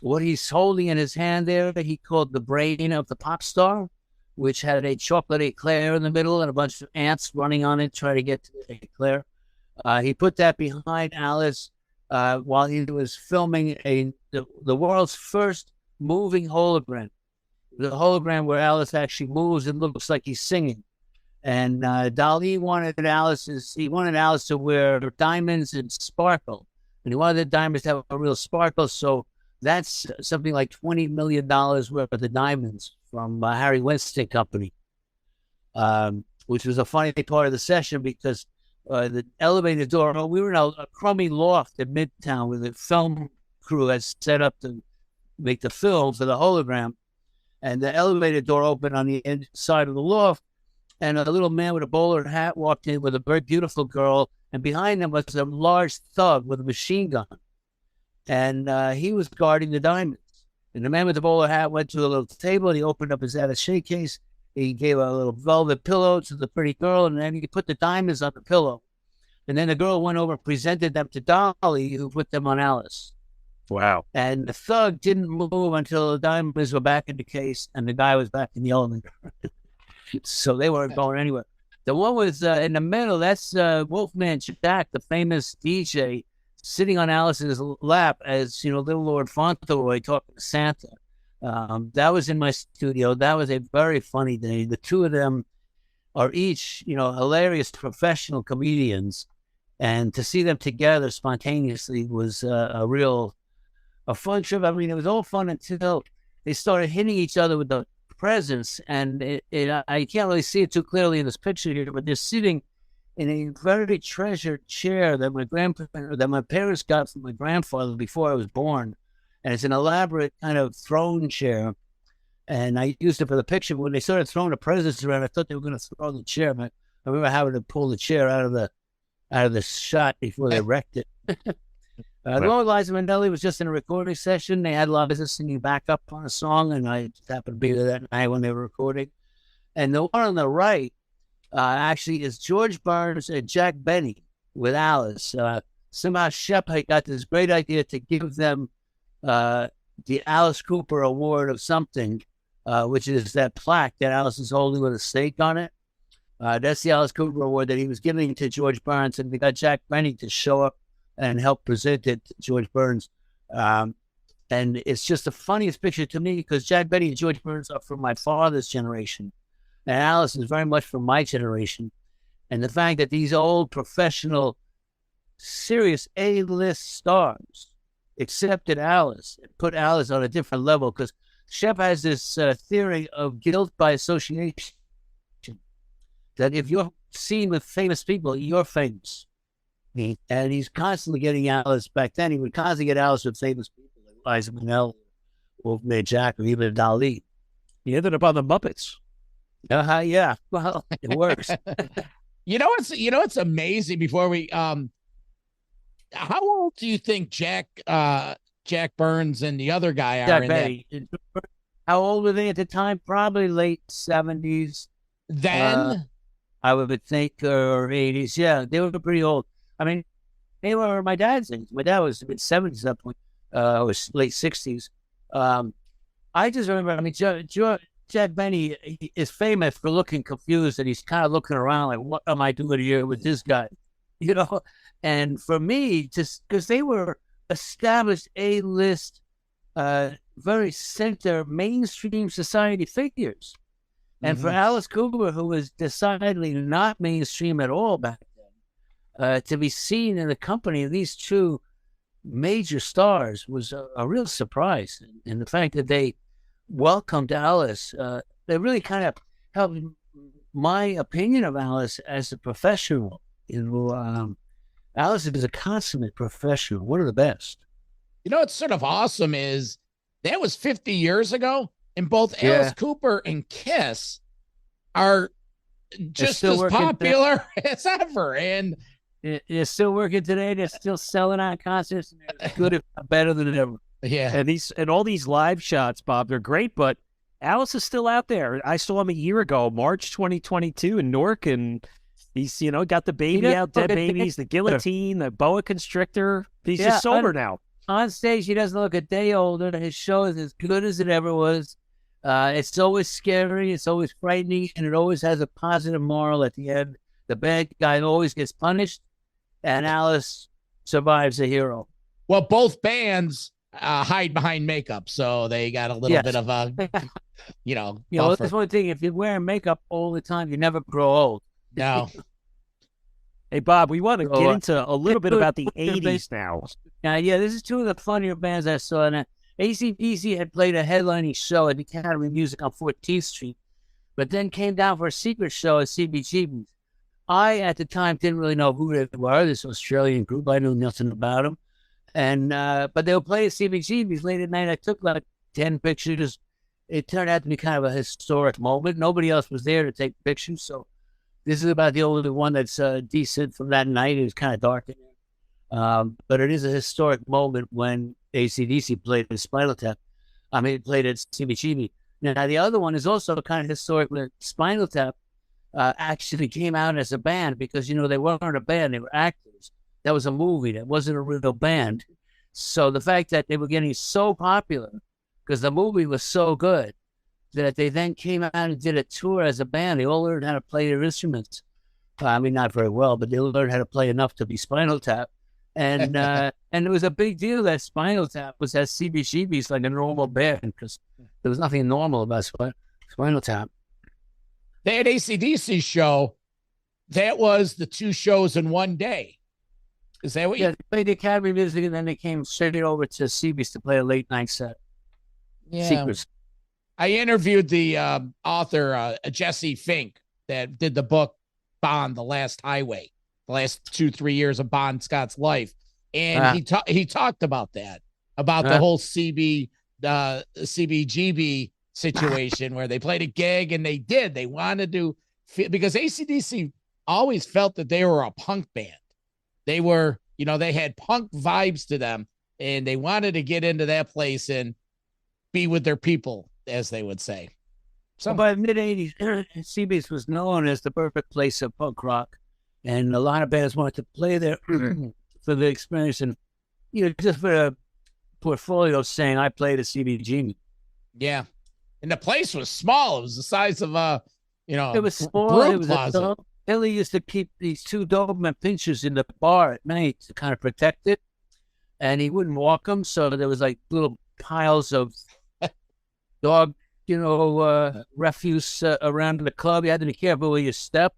What he's holding in his hand there, that he called the brain of the pop star, which had a chocolate eclair in the middle and a bunch of ants running on it trying to get to the eclair. He put that behind Alice while he was filming the world's first moving hologram. The hologram where Alice actually moves and looks like he's singing. And Dali wanted Alice to wear diamonds and sparkle. And he wanted the diamonds to have a real sparkle. So that's something like $20 million worth of the diamonds from Harry Winston Company, which was a funny part of the session because the elevator door, we were in a crummy loft in Midtown where the film crew had set up to make the film for the hologram. And the elevator door opened on the inside of the loft, and a little man with a bowler hat walked in with a very beautiful girl, and behind them was a large thug with a machine gun. And he was guarding the diamonds. And the man with the bowler hat went to a little table, and he opened up his attaché case. He gave a little velvet pillow to the pretty girl, and then he put the diamonds on the pillow. And then the girl went over and presented them to Dali, who put them on Alice. Wow. And the thug didn't move until the diamonds were back in the case, and the guy was back in the elevator. So they weren't going anywhere. The one was in the middle, that's Wolfman Jack, the famous DJ, sitting on Alice's lap as, little Lord Fauntleroy talking to Santa. That was in my studio. That was a very funny day. The two of them are each, hilarious professional comedians. And to see them together spontaneously was a fun trip. I mean, it was all fun until they started hitting each other with the presents. And I can't really see it too clearly in this picture here, but they're sitting in a very treasured chair that my parents got from my grandfather before I was born. And it's an elaborate kind of throne chair. And I used it for the picture. When they started throwing the presents around, I thought they were going to throw the chair. But I remember having to pull the chair out of the shot before they wrecked it. The one with Liza Minnelli was just in a recording session. They had a lot of business singing backup on a song, and I just happened to be there that night when they were recording. And the one on the right actually is George Burns and Jack Benny with Alice. Somehow Shep had got this great idea to give them the Alice Cooper Award of something, which is that plaque that Alice is holding with a stake on it. That's the Alice Cooper Award that he was giving to George Burns, and they got Jack Benny to show up and help present it to George Burns. And it's just the funniest picture to me because Jack Benny and George Burns are from my father's generation, and Alice is very much from my generation. And the fact that these old professional, serious A-list stars accepted Alice and put Alice on a different level, because Shep has this theory of guilt by association, that if you're seen with famous people, you're famous. And he's constantly getting Alice. Back then, he would constantly get Alice with famous people like Liza Minnelli, Wolfman Jack, or even Dali. He ended up on the Muppets. Yeah. Well, it works. It's amazing. Before we, how old do you think Jack Burns and the other guy are? Jack Benny. How old were they at the time? Probably late 70s. Then I would think, or 80s. Yeah, they were pretty old. I mean, they were my dad's age. My dad was mid-70s at that point. Was late 60s. I just remember, I mean, Jack Benny is famous for looking confused, and he's kind of looking around like, what am I doing here with this guy? And for me, just because they were established A-list, very center, mainstream society figures. And for Alice Cooper, who was decidedly not mainstream at all back then, to be seen in the company of these two major stars was a real surprise. And the fact that they welcomed Alice, they really kind of helped my opinion of Alice as a professional. Alice is a consummate professional, one of the best. What's sort of awesome is that was 50 years ago, and both Alice Cooper and Kiss are just as popular as ever. And they're still working today. They're still selling out concerts. And they're good, if not better than ever. Yeah. And all these live shots, Bob, they're great, but Alice is still out there. I saw him a year ago, March 2022 in Newark, and he's, got the baby out, dead babies, the guillotine, the boa constrictor. He's just sober now. On stage, he doesn't look a day older. His show is as good as it ever was. It's always scary. It's always frightening, and it always has a positive moral at the end. The bad guy always gets punished, and Alice survives a hero. Well, both bands hide behind makeup, so they got a little bit of a, that's one thing. If you're wearing makeup all the time, you never grow old. No. Hey, Bob, we want to get into a little bit about the 80s now. Yeah, this is two of the funnier bands I saw. And AC/DC had played a headlining show at the Academy of Music on 14th Street, but then came down for a secret show at CBGB. I, at the time, didn't really know who they were, this Australian group. I knew nothing about them. And but they were playing at CBGB's late at night. I took like 10 pictures. It turned out to be kind of a historic moment. Nobody else was there to take pictures, so this is about the only one that's decent from that night. It was kind of dark in there. But it is a historic moment when AC/DC played at Spinal Tap. Played at CBGB. Now, the other one is also kind of historic when Spinal Tap actually came out as a band because, they weren't a band. They were actors. That was a movie. That wasn't a real band. So the fact that they were getting so popular because the movie was so good, that they then came out and did a tour as a band. They all learned how to play their instruments. Not very well, but they learned how to play enough to be Spinal Tap. And and it was a big deal that Spinal Tap was at CBGB's like a normal band because there was nothing normal about Spinal Tap. They had AC/DC show. That was the two shows in one day. Is that what they played the Academy of Music, and then they came straight over to CB's to play a late night set. Yeah. Secrets. I interviewed the author, Jesse Fink, that did the book Bond, The Last Highway, the last 2-3 years of Bon Scott's life. And he talked about that, about the whole CBGB situation where they played a gig and they wanted to, because AC/DC always felt that they were a punk band. They were, they had punk vibes to them, and they wanted to get into that place and be with their people, as they would say. So by the mid-'80s, CB's was known as the perfect place of punk rock, and a lot of bands wanted to play there for the experience, and just for a portfolio saying I played at CBGB. Yeah, and the place was small. It was the size of it was small. It was closet. Billy used to keep these 2 Doberman pinchers in the bar at night to kind of protect it, and he wouldn't walk them, so there was like little piles of dog, refuse around the club. You had to be careful where you step.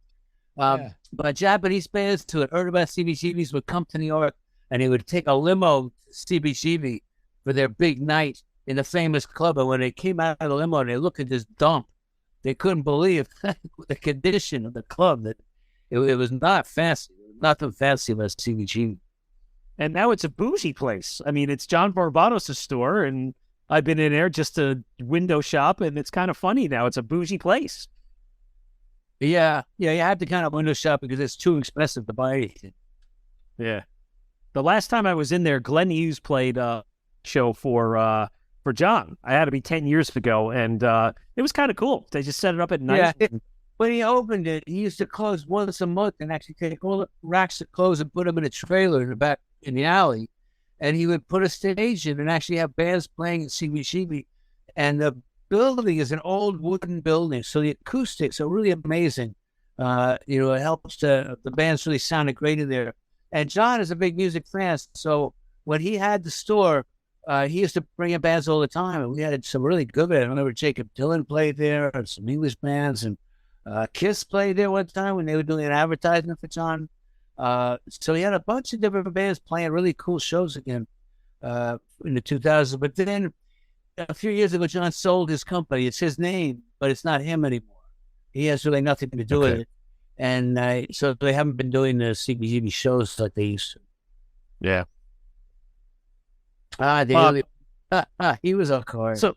But Japanese bands who had heard about CBGBs would come to New York, and he would take a limo to CBGB for their big night in the famous club. And when they came out of the limo and they looked at this dump, they couldn't believe the condition of the club. That it was not fancy, nothing fancy about CBGB. And now it's a bougie place. I mean, it's John Barbados' store, and I've been in there just to window shop, and it's kind of funny now. It's a bougie place. Yeah, you have to kind of window shop because it's too expensive to buy anything. Yeah. The last time I was in there, Glenn Hughes played a show for John. I had to be 10 years ago, and it was kind of cool. They just set it up at night. Yeah, when he opened it, he used to close once a month and actually take all the racks of clothes and put them in a trailer in the back in the alley, and he would put a stage in and actually have bands playing at CBGB. And the building is an old wooden building, so the acoustics are really amazing. It helps the bands really sounded great in there. And John is a big music fan, so when he had the store, he used to bring in bands all the time, and we had some really good bands. I remember Jacob Dylan played there, and some English bands, and Kiss played there one time when they were doing an advertisement for John. So he had a bunch of different bands playing really cool shows again in the 2000s. But then a few years ago, John sold his company. It's his name, but it's not him anymore. He has really nothing to do with it. And so they haven't been doing the CBGB shows like they used to. Yeah. He was a card. So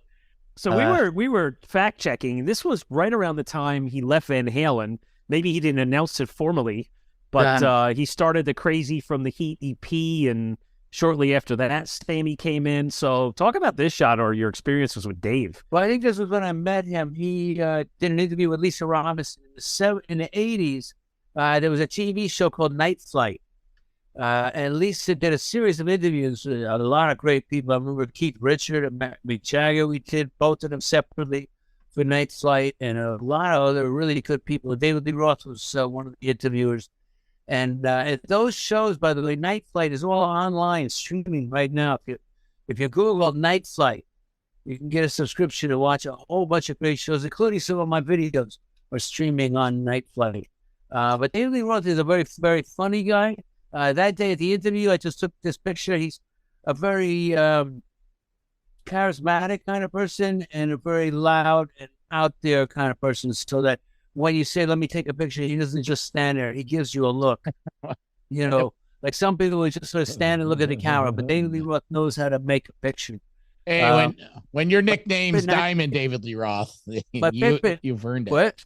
we were fact checking. This was right around the time he left Van Halen. Maybe he didn't announce it formally, but he started the Crazy from the Heat EP, and shortly after that, Sammy came in. So talk about this shot or your experiences with Dave. Well, I think this was when I met him. He did an interview with Lisa Robinson in the 80s. There was a TV show called Night Flight. And Lisa did a series of interviews with a lot of great people. I remember Keith Richard and Mick Jagger. We did both of them separately for Night Flight, and a lot of other really good people. David Lee Roth was one of the interviewers. And those shows, by the way, Night Flight is all online streaming right now. If you Google Night Flight, you can get a subscription to watch a whole bunch of great shows, including some of my videos are streaming on Night Flight. But David Lee Roth is a very, very funny guy. That day at the interview, I just took this picture. He's a very charismatic kind of person and a very loud and out there kind of person. So that when you say, let me take a picture, he doesn't just stand there. He gives you a look. Like some people would just sort of stand and look at the camera, but David Lee Roth knows how to make a picture. Hey, when your nickname's Diamond David Lee Roth, you've earned it. What?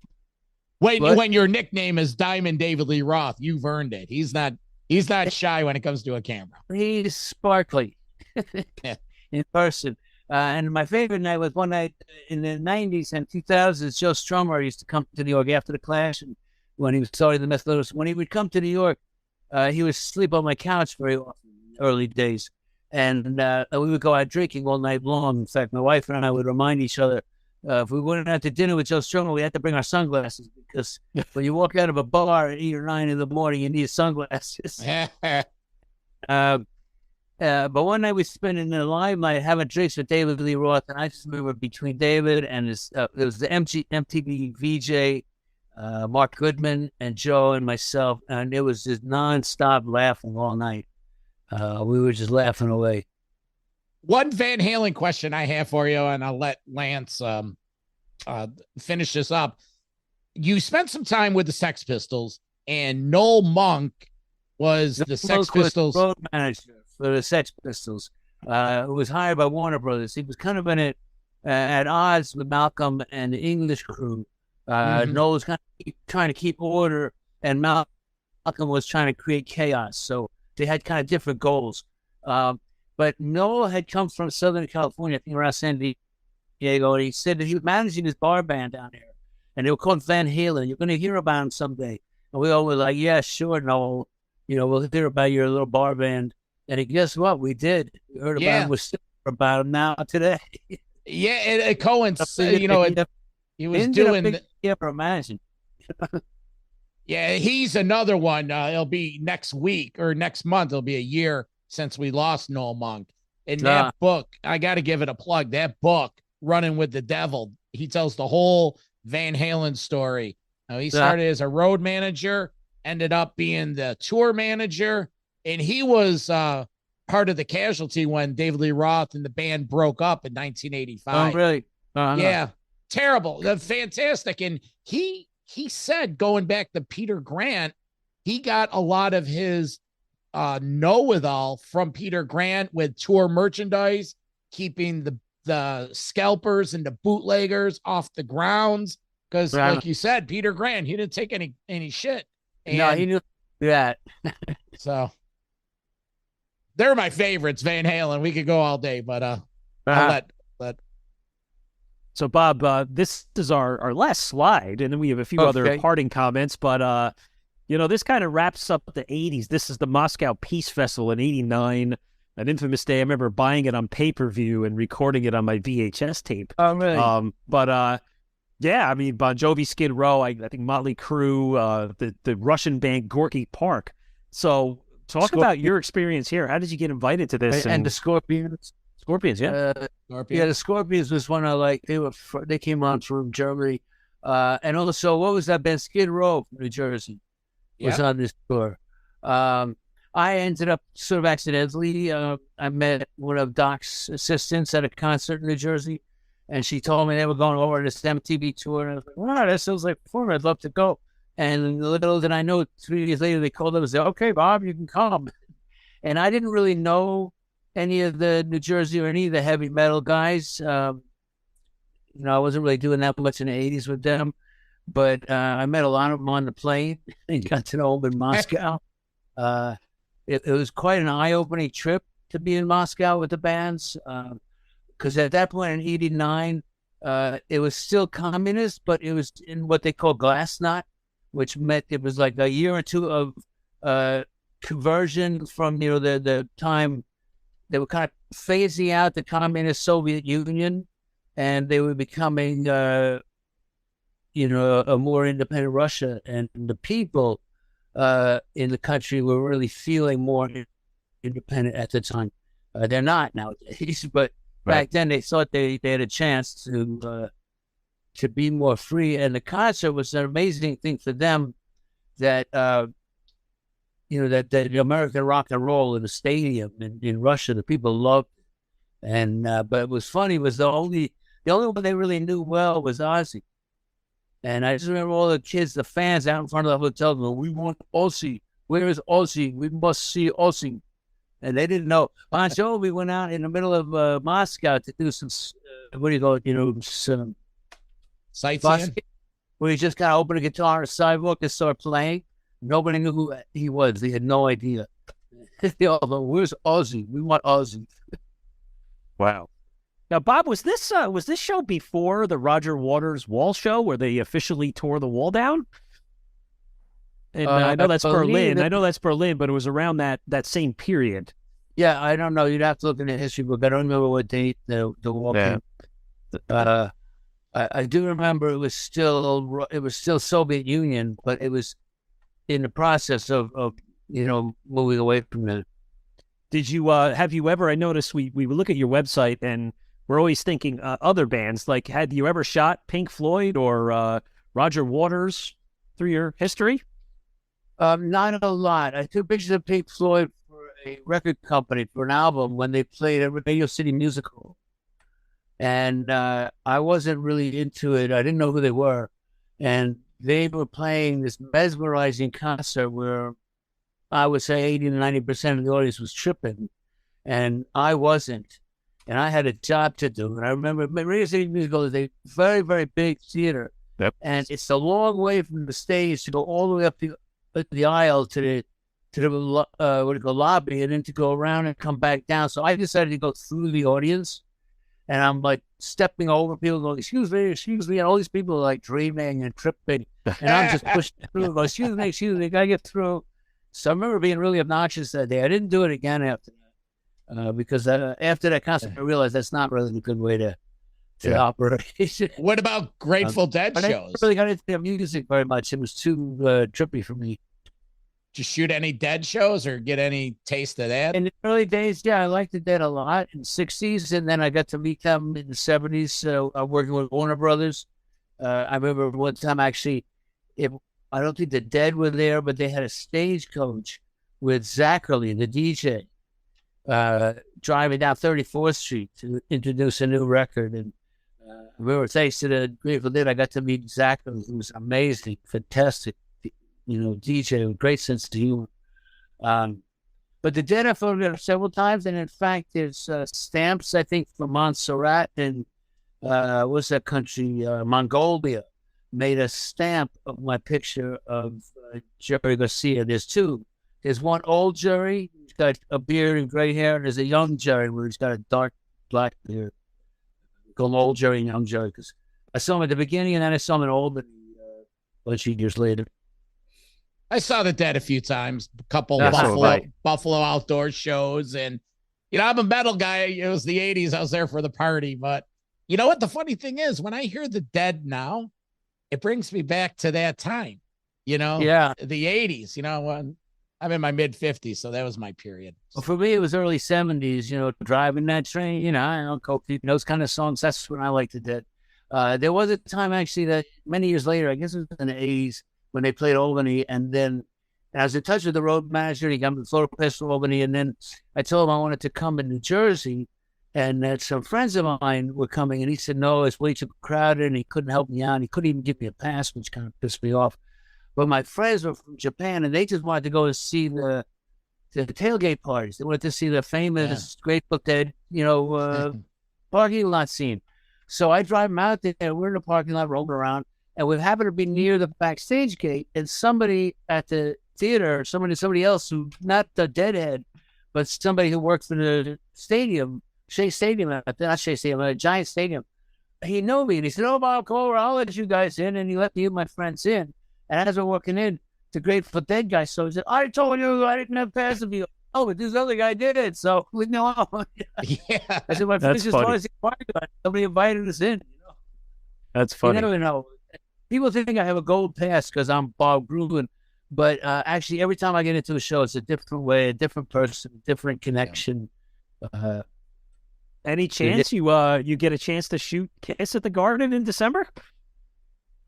When your nickname is Diamond David Lee Roth, you've earned it. He's not shy when it comes to a camera. He's sparkly in person. And my favorite night was one night in the 90s and 2000s. Joe Strummer used to come to New York after the Clash, and when he was starting the Methodist, when he would come to New York, he would sleep on my couch very often in the early days. And we would go out drinking all night long. In fact, my wife and I would remind each other, if we went out to dinner with Joe Strummer, we had to bring our sunglasses, because when you walk out of a bar at 8 or 9 in the morning, you need sunglasses. But one night we spent in the limelight having drinks with David Lee Roth, and I just remember between David and there was the MTV VJ, Mark Goodman, and Joe and myself, and it was just nonstop laughing all night. We were just laughing away. One Van Halen question I have for you, and I'll let Lance finish this up. You spent some time with the Sex Pistols, and Noel Monk was the Sex Pistols road manager for the Sex Pistols, who was hired by Warner Brothers. He was kind of in it at odds with Malcolm and the English crew. Noel was kind of trying to keep order, and Malcolm was trying to create chaos. So they had kind of different goals. But Noel had come from Southern California, I think around San Diego, and he said that he was managing his bar band down there, and they were called Van Halen. You're going to hear about him someday. And we all were like, yeah, sure, Noel. We'll hear about your little bar band. And guess what? We did. We heard about him. We're still about him now today. Yeah, it coincides. He was doing. Imagine. Yeah, he's another one. It'll be next week or next month. It'll be a year since we lost Noel Monk. And that book, I got to give it a plug. That book, Running with the Devil, he tells the whole Van Halen story. He started as a road manager, ended up being the tour manager, and he was part of the casualty when David Lee Roth and the band broke up in 1985. Oh, really? Yeah, terrible. Fantastic. And he said, going back to Peter Grant, he got a lot of his know-with-all from Peter Grant with tour merchandise, keeping the scalpers and the bootleggers off the grounds. Because, like you said, Peter Grant, he didn't take any shit. And no, he knew that. So they're my favorites, Van Halen. We could go all day, but I'll let. So, Bob, this is our last slide, and then we have a few other parting comments. But, this kind of wraps up the 80s. This is the Moscow Peace Festival in 89, an infamous day. I remember buying it on pay-per-view and recording it on my VHS tape. Oh, really? Yeah, I mean, Bon Jovi, Skid Row, I think Motley Crue, the Russian band Gorky Park. So talk about your experience here. How did you get invited to this? And the Scorpions. Scorpions, yeah. Yeah, the Scorpions was one I like. They came on from Germany. And also, what was that band? Skid Row from New Jersey was on this tour. I ended up sort of accidentally. I met one of Doc's assistants at a concert in New Jersey. And she told me they were going over this MTV tour. And I was like, wow, that sounds like fun. I'd love to go. And little did I know, 3 years later, they called up and said, okay, Bob, you can come. And I didn't really know any of the New Jersey or any of the heavy metal guys. I wasn't really doing that much in the 80s with them. But I met a lot of them on the plane and got to know them in Moscow. It was quite an eye-opening trip to be in Moscow with the bands. Because at that point in 89, it was still communist, but it was in what they call glasnost, which meant it was like a year or two of conversion from, the time they were kind of phasing out the communist Soviet Union, and they were becoming, a more independent Russia. And the people in the country were really feeling more independent at the time. They're not nowadays, but back then, they thought they had a chance to be more free, and the concert was an amazing thing for them. That that the American rock and roll in the stadium in Russia, the people loved it. And but it was funny, was the only one they really knew well was Ozzy. And I just remember all the kids, the fans out in front of the hotel going, "We want Ozzy. Where is Ozzy? We must see Ozzy." And they didn't know. Bon Jovi went out in the middle of Moscow to do some, some sightseeing, where he just kind of opened a guitar on a sidewalk and started playing. Nobody knew who he was. They had no idea. They all go, "Where's Ozzy? We want Ozzy." Wow. Now, Bob, was this show before the Roger Waters Wall show, where they officially tore the wall down? And I know that's Berlin. I know that's Berlin, but it was around that same period. Yeah, I don't know. You'd have to look in the history book. I don't remember what date the wall came. I do remember it was still Soviet Union, but it was in the process of moving away from it. Did you have you ever? I noticed we look at your website and we're always thinking other bands. Like, had you ever shot Pink Floyd or Roger Waters through your history? Not a lot. I took pictures of Pink Floyd for a record company for an album when they played at Radio City Music Hall. And I wasn't really into it. I didn't know who they were. And they were playing this mesmerizing concert where I would say 80 to 90% of the audience was tripping. And I wasn't. and I had a job to do. And I remember Radio City Music Hall is a very, very big theater. Yep. And it's a long way from the stage to go all the way up the aisle to the lobby, and then to go around and come back down. So I decided to go through the audience, and I'm like stepping over people, going, excuse me, and all these people are like dreaming and tripping, and I'm just pushing through, going, excuse me, gotta get through. So I remember being really obnoxious that day. I didn't do it again after that, because after that concert, I realized that's not really a good way to operate. What about Grateful Dead but shows? I didn't really got into their music very much. It was too trippy for me. Did you shoot any Dead shows or get any taste of that? In the early days, yeah, I liked the Dead a lot in the 60s, and then I got to meet them in the 70s, working with Warner Brothers. I remember one time, actually, I don't think the Dead were there, but they had a stagecoach with Zachary, the DJ, driving down 34th Street to introduce a new record. And I remember, thanks to the Grateful Dead, I got to meet Zachary, who was amazing, fantastic, DJ with great sense of humor. But the Dead I've photographed several times, and in fact, there's stamps, I think, from Montserrat and what's that country? Mongolia made a stamp of my picture of Jerry Garcia. There's two. There's one old Jerry, who's got a beard and gray hair, and there's a young Jerry where he's got a dark black beard. We call him Old Jerry and Young Jerry because I saw him at the beginning, and then I saw him in Albany a bunch of years later. I saw the Dead a few times, a couple Buffalo outdoor shows. And, I'm a metal guy. It was the 80s. I was there for the party. But you know what? The funny thing is, when I hear the Dead now, it brings me back to that time, the 80s, when I'm in my mid 50s. So that was my period. Well, for me, it was early 70s, driving that train, Coke, those kind of songs. That's when I liked the Dead. There was a time actually that many years later, I guess it was in the 80s, when they played Albany, and then I was in touch with the road manager. He got me the photo pass for Albany, and then I told him I wanted to come in New Jersey, and that some friends of mine were coming, and he said, no, it's way too crowded, and he couldn't help me out. He couldn't even give me a pass, which kind of pissed me off. But my friends were from Japan, and they just wanted to go and see the tailgate parties. They wanted to see the famous Grateful Dead, parking lot scene. So I drive them out there. We're in the parking lot, rolling around. And we happen to be near the backstage gate, and somebody at the theater, somebody else who, not the Deadhead, but somebody who worked for the stadium, Shea Stadium, not Shea Stadium, a Giant Stadium. He knew me, and he said, "Oh, Bob, come over, I'll let you guys in." And he let me and my friends in. And as we're walking in, the Grateful Dead guy, so he said, "I told you I didn't have pass of you." Oh, but this other guy did it, so we know. Yeah, I said, "My friends just want to see the party guy. Somebody invited us in." That's funny. You never know. People think I have a gold pass because I'm Bob Gruen, but actually, every time I get into a show, it's a different way, a different person, different connection. Any chance you get a chance to shoot Kiss at the Garden in December?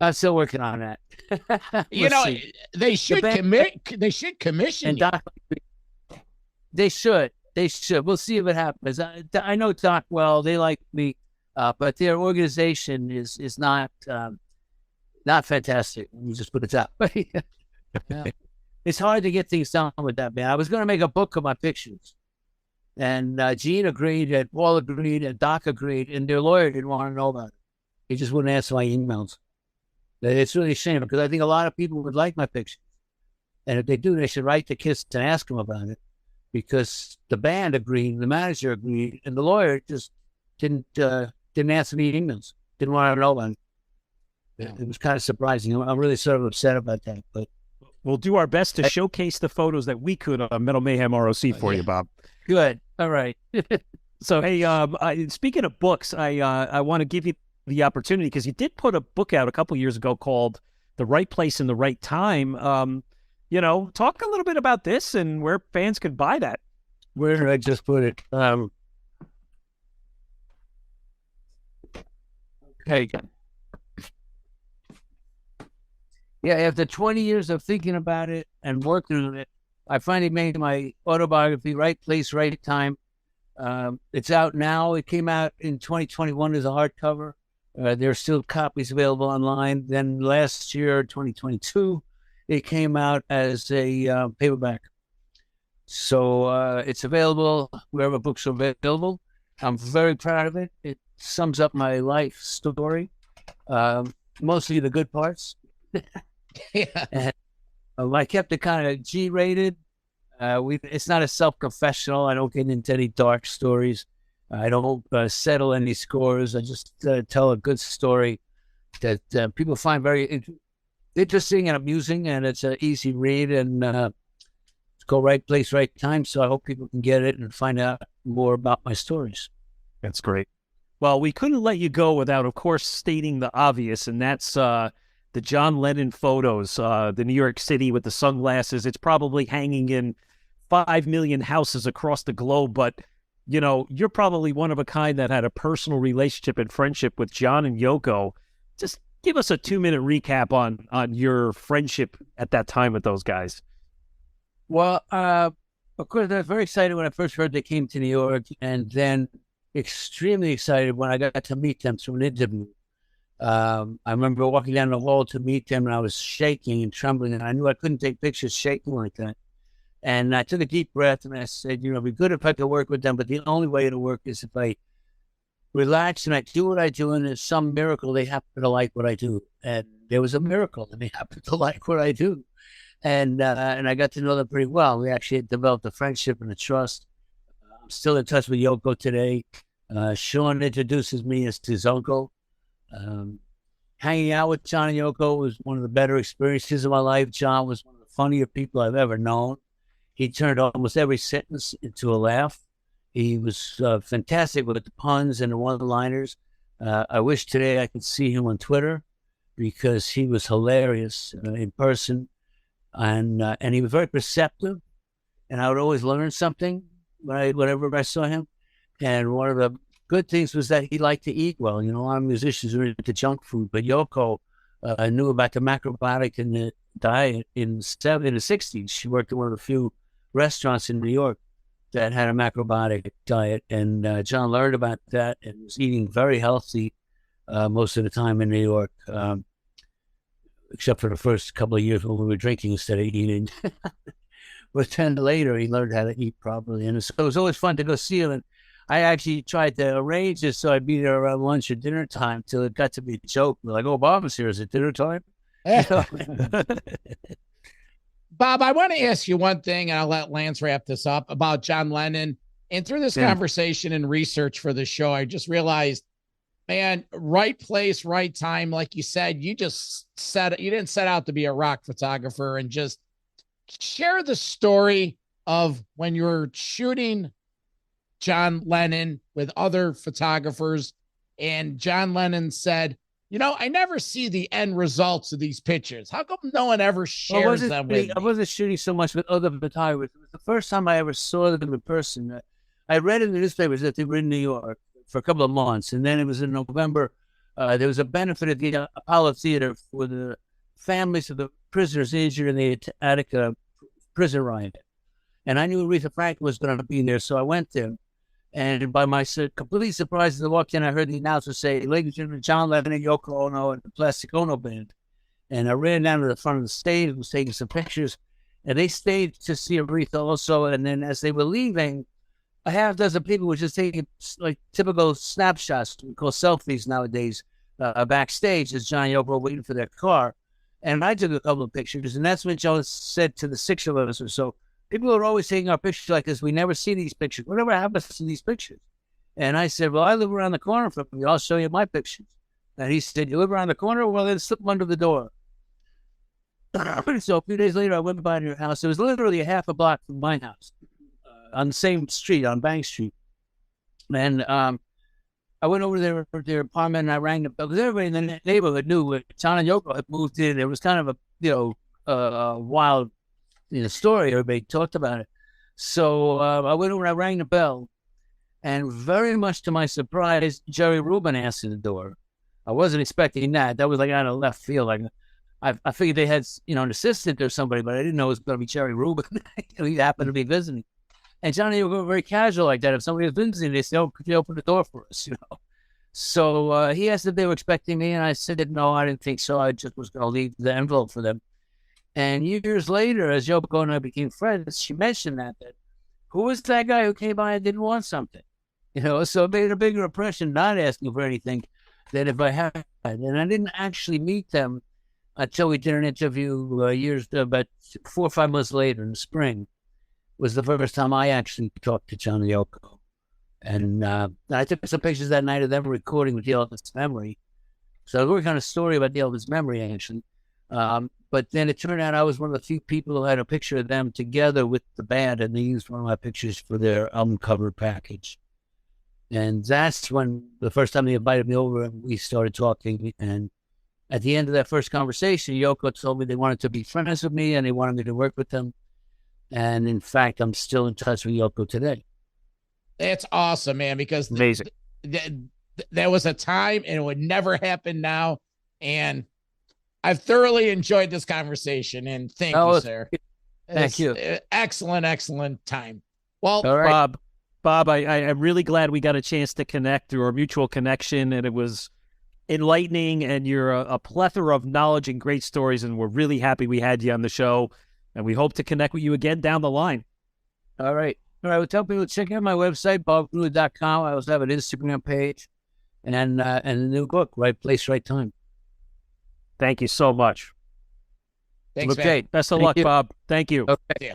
I'm still working on that. They should commission you. They should. We'll see if it happens. I know Doc well. They like me, but their organization is not fantastic. Let me just put it that way. It's hard to get things done with that, man. I was going to make a book of my pictures, and Gene agreed, and Paul agreed, and Doc agreed, and their lawyer didn't want to know about it. He just wouldn't answer my emails. It's really a shame because I think a lot of people would like my pictures, and if they do, they should write to Kiss and ask them about it, because the band agreed, the manager agreed, and the lawyer just didn't answer me emails. Didn't want to know about it. It was kind of surprising. I'm really sort of upset about that, but we'll do our best to showcase the photos that we could on Metal Mayhem ROC for you, Bob. Good. All right. So, hey, speaking of books, I want to give you the opportunity because you did put a book out a couple years ago called "The Right Place and the Right Time." Talk a little bit about this and where fans can buy that. Where did I just put it? Okay. Yeah, after 20 years of thinking about it and working on it, I finally made my autobiography, Right Place, Right Time. It's out now. It came out in 2021 as a hardcover. There are still copies available online. Then last year, 2022, it came out as a paperback. So it's available wherever books are available. I'm very proud of it. It sums up my life story, mostly the good parts. Yeah. And, I kept it kind of G-rated. It's not a self-confessional. I don't get into any dark stories. I don't settle any scores. I just tell a good story that people find very interesting and amusing, and it's an easy read, and go right place, right time. So I hope people can get it and find out more about my stories. That's great. Well, we couldn't let you go without, of course, stating the obvious, and that's the John Lennon photos, the New York City with the sunglasses. It's probably hanging in 5 million houses across the globe, but, you know, you're probably one of a kind that had a personal relationship and friendship with John and Yoko. Just give us a 2-minute recap on your friendship at that time with those guys. Well, of course, I was very excited when I first heard they came to New York, and then extremely excited when I got to meet them through an interview. I remember walking down the hall to meet them, and I was shaking and trembling, and I knew I couldn't take pictures shaking like that. And I took a deep breath, and I said, you know, it'd be good if I could work with them, but the only way it'll work is if I relax and I do what I do, and there's some miracle they happen to like what I do. And there was a miracle, and they happened to like what I do. And I got to know them pretty well. We actually had developed a friendship and a trust. I'm still in touch with Yoko today. Sean introduces me as his uncle. Hanging out with John and Yoko was one of the better experiences of my life. John was one of the funnier people I've ever known. He turned almost every sentence into a laugh. He was fantastic with the puns and the one-liners. I wish today I could see him on Twitter because he was hilarious in person. And he was very perceptive, and I would always learn something whenever I saw him. And one of the good things was that he liked to eat well. You know, a lot of musicians are into junk food, but Yoko knew about the macrobiotic in the diet in the 60s. She worked at one of the few restaurants in New York that had a macrobiotic diet, and John learned about that and was eating very healthy most of the time in New York. Except for the first couple of years when we were drinking instead of eating. But then later, he learned how to eat properly. And so it was always fun to go see him. And I actually tried to arrange it so I'd be there around lunch or dinner time till it got to be a joke. We're like, oh, Bob is here. Is it dinner time? Bob, I want to ask you one thing, and I'll let Lance wrap this up, about John Lennon. And through this conversation and research for the show, I just realized, man, right place, right time. Like you said, you didn't set out to be a rock photographer, and just share the story of when you were shooting John Lennon with other photographers. And John Lennon said, you know, I never see the end results of these pictures. How come no one ever shares them with me? I wasn't shooting so much with other photographers. It was the first time I ever saw them in person. I read in the newspapers that they were in New York for a couple of months. And then it was in November. There was a benefit at the Apollo Theater for the families of the prisoners injured in the Attica prison riot. And I knew Aretha Franklin was going to be there, so I went there. And by my complete surprise, as I walked in, I heard the announcer say, ladies and gentlemen, John Lennon and Yoko Ono and the Plastic Ono Band. And I ran down to the front of the stage and was taking some pictures. And they stayed to see Aretha also. And then as they were leaving, a half dozen people were just taking like typical snapshots, we call selfies nowadays, backstage as John and Yoko were waiting for their car. And I took a couple of pictures, and that's when Joe said to the 6 of us or so, people are always taking our pictures like this. We never see these pictures. Whatever happens to these pictures? And I said, well, I live around the corner from you. I'll show you my pictures. And he said, you live around the corner? Well, then slip them under the door. So a few days later, I went by your house. It was literally a half a block from my house on the same street, on Bank Street. And I went over there to their apartment, and I rang the bell because everybody in the neighborhood knew John and Yoko had moved in. It was kind of a wild story. Everybody talked about it. So I went over and I rang the bell, and very much to my surprise, Jerry Rubin answered the door. I wasn't expecting that. That was like out of left field. Like I figured they had an assistant or somebody, but I didn't know it was going to be Jerry Rubin. He happened to be visiting. And John and Yoko were very casual like that. If somebody was visiting, they said, oh, could you open the door for us? So he asked if they were expecting me, and I said, no, I didn't think so. I just was going to leave the envelope for them. And years later, as Yoko and I became friends, she mentioned that who was that guy who came by and didn't want something? So it made a bigger impression not asking for anything than if I had. And I didn't actually meet them until we did an interview about 4 or 5 months later in the spring. Was the first time I actually talked to John and Yoko. And I took some pictures that night of them recording with the Elvis memory. So I was working on a story about the Elvis memory, actually. But then it turned out I was one of the few people who had a picture of them together with the band, and they used one of my pictures for their album cover package. And that's when the first time they invited me over and we started talking. And at the end of that first conversation, Yoko told me they wanted to be friends with me and they wanted me to work with them. And in fact, I'm still in touch with Yoko today. That's awesome, man, because Amazing. There was a time and it would never happen now. And I've thoroughly enjoyed this conversation, and thank you, sir. Thank you. Excellent time. Well, all right. Bob, I'm really glad we got a chance to connect through our mutual connection, and it was enlightening, and you're a plethora of knowledge and great stories, and we're really happy we had you on the show, and we hope to connect with you again down the line. All right. Well, tell people to check out my website, bobgruen.com. I also have an Instagram page and a new book, Right Place, Right Time. Thank you so much. thanks, Okay. man. Best of Thank luck, you. Bob. Thank you. Okay. Yeah.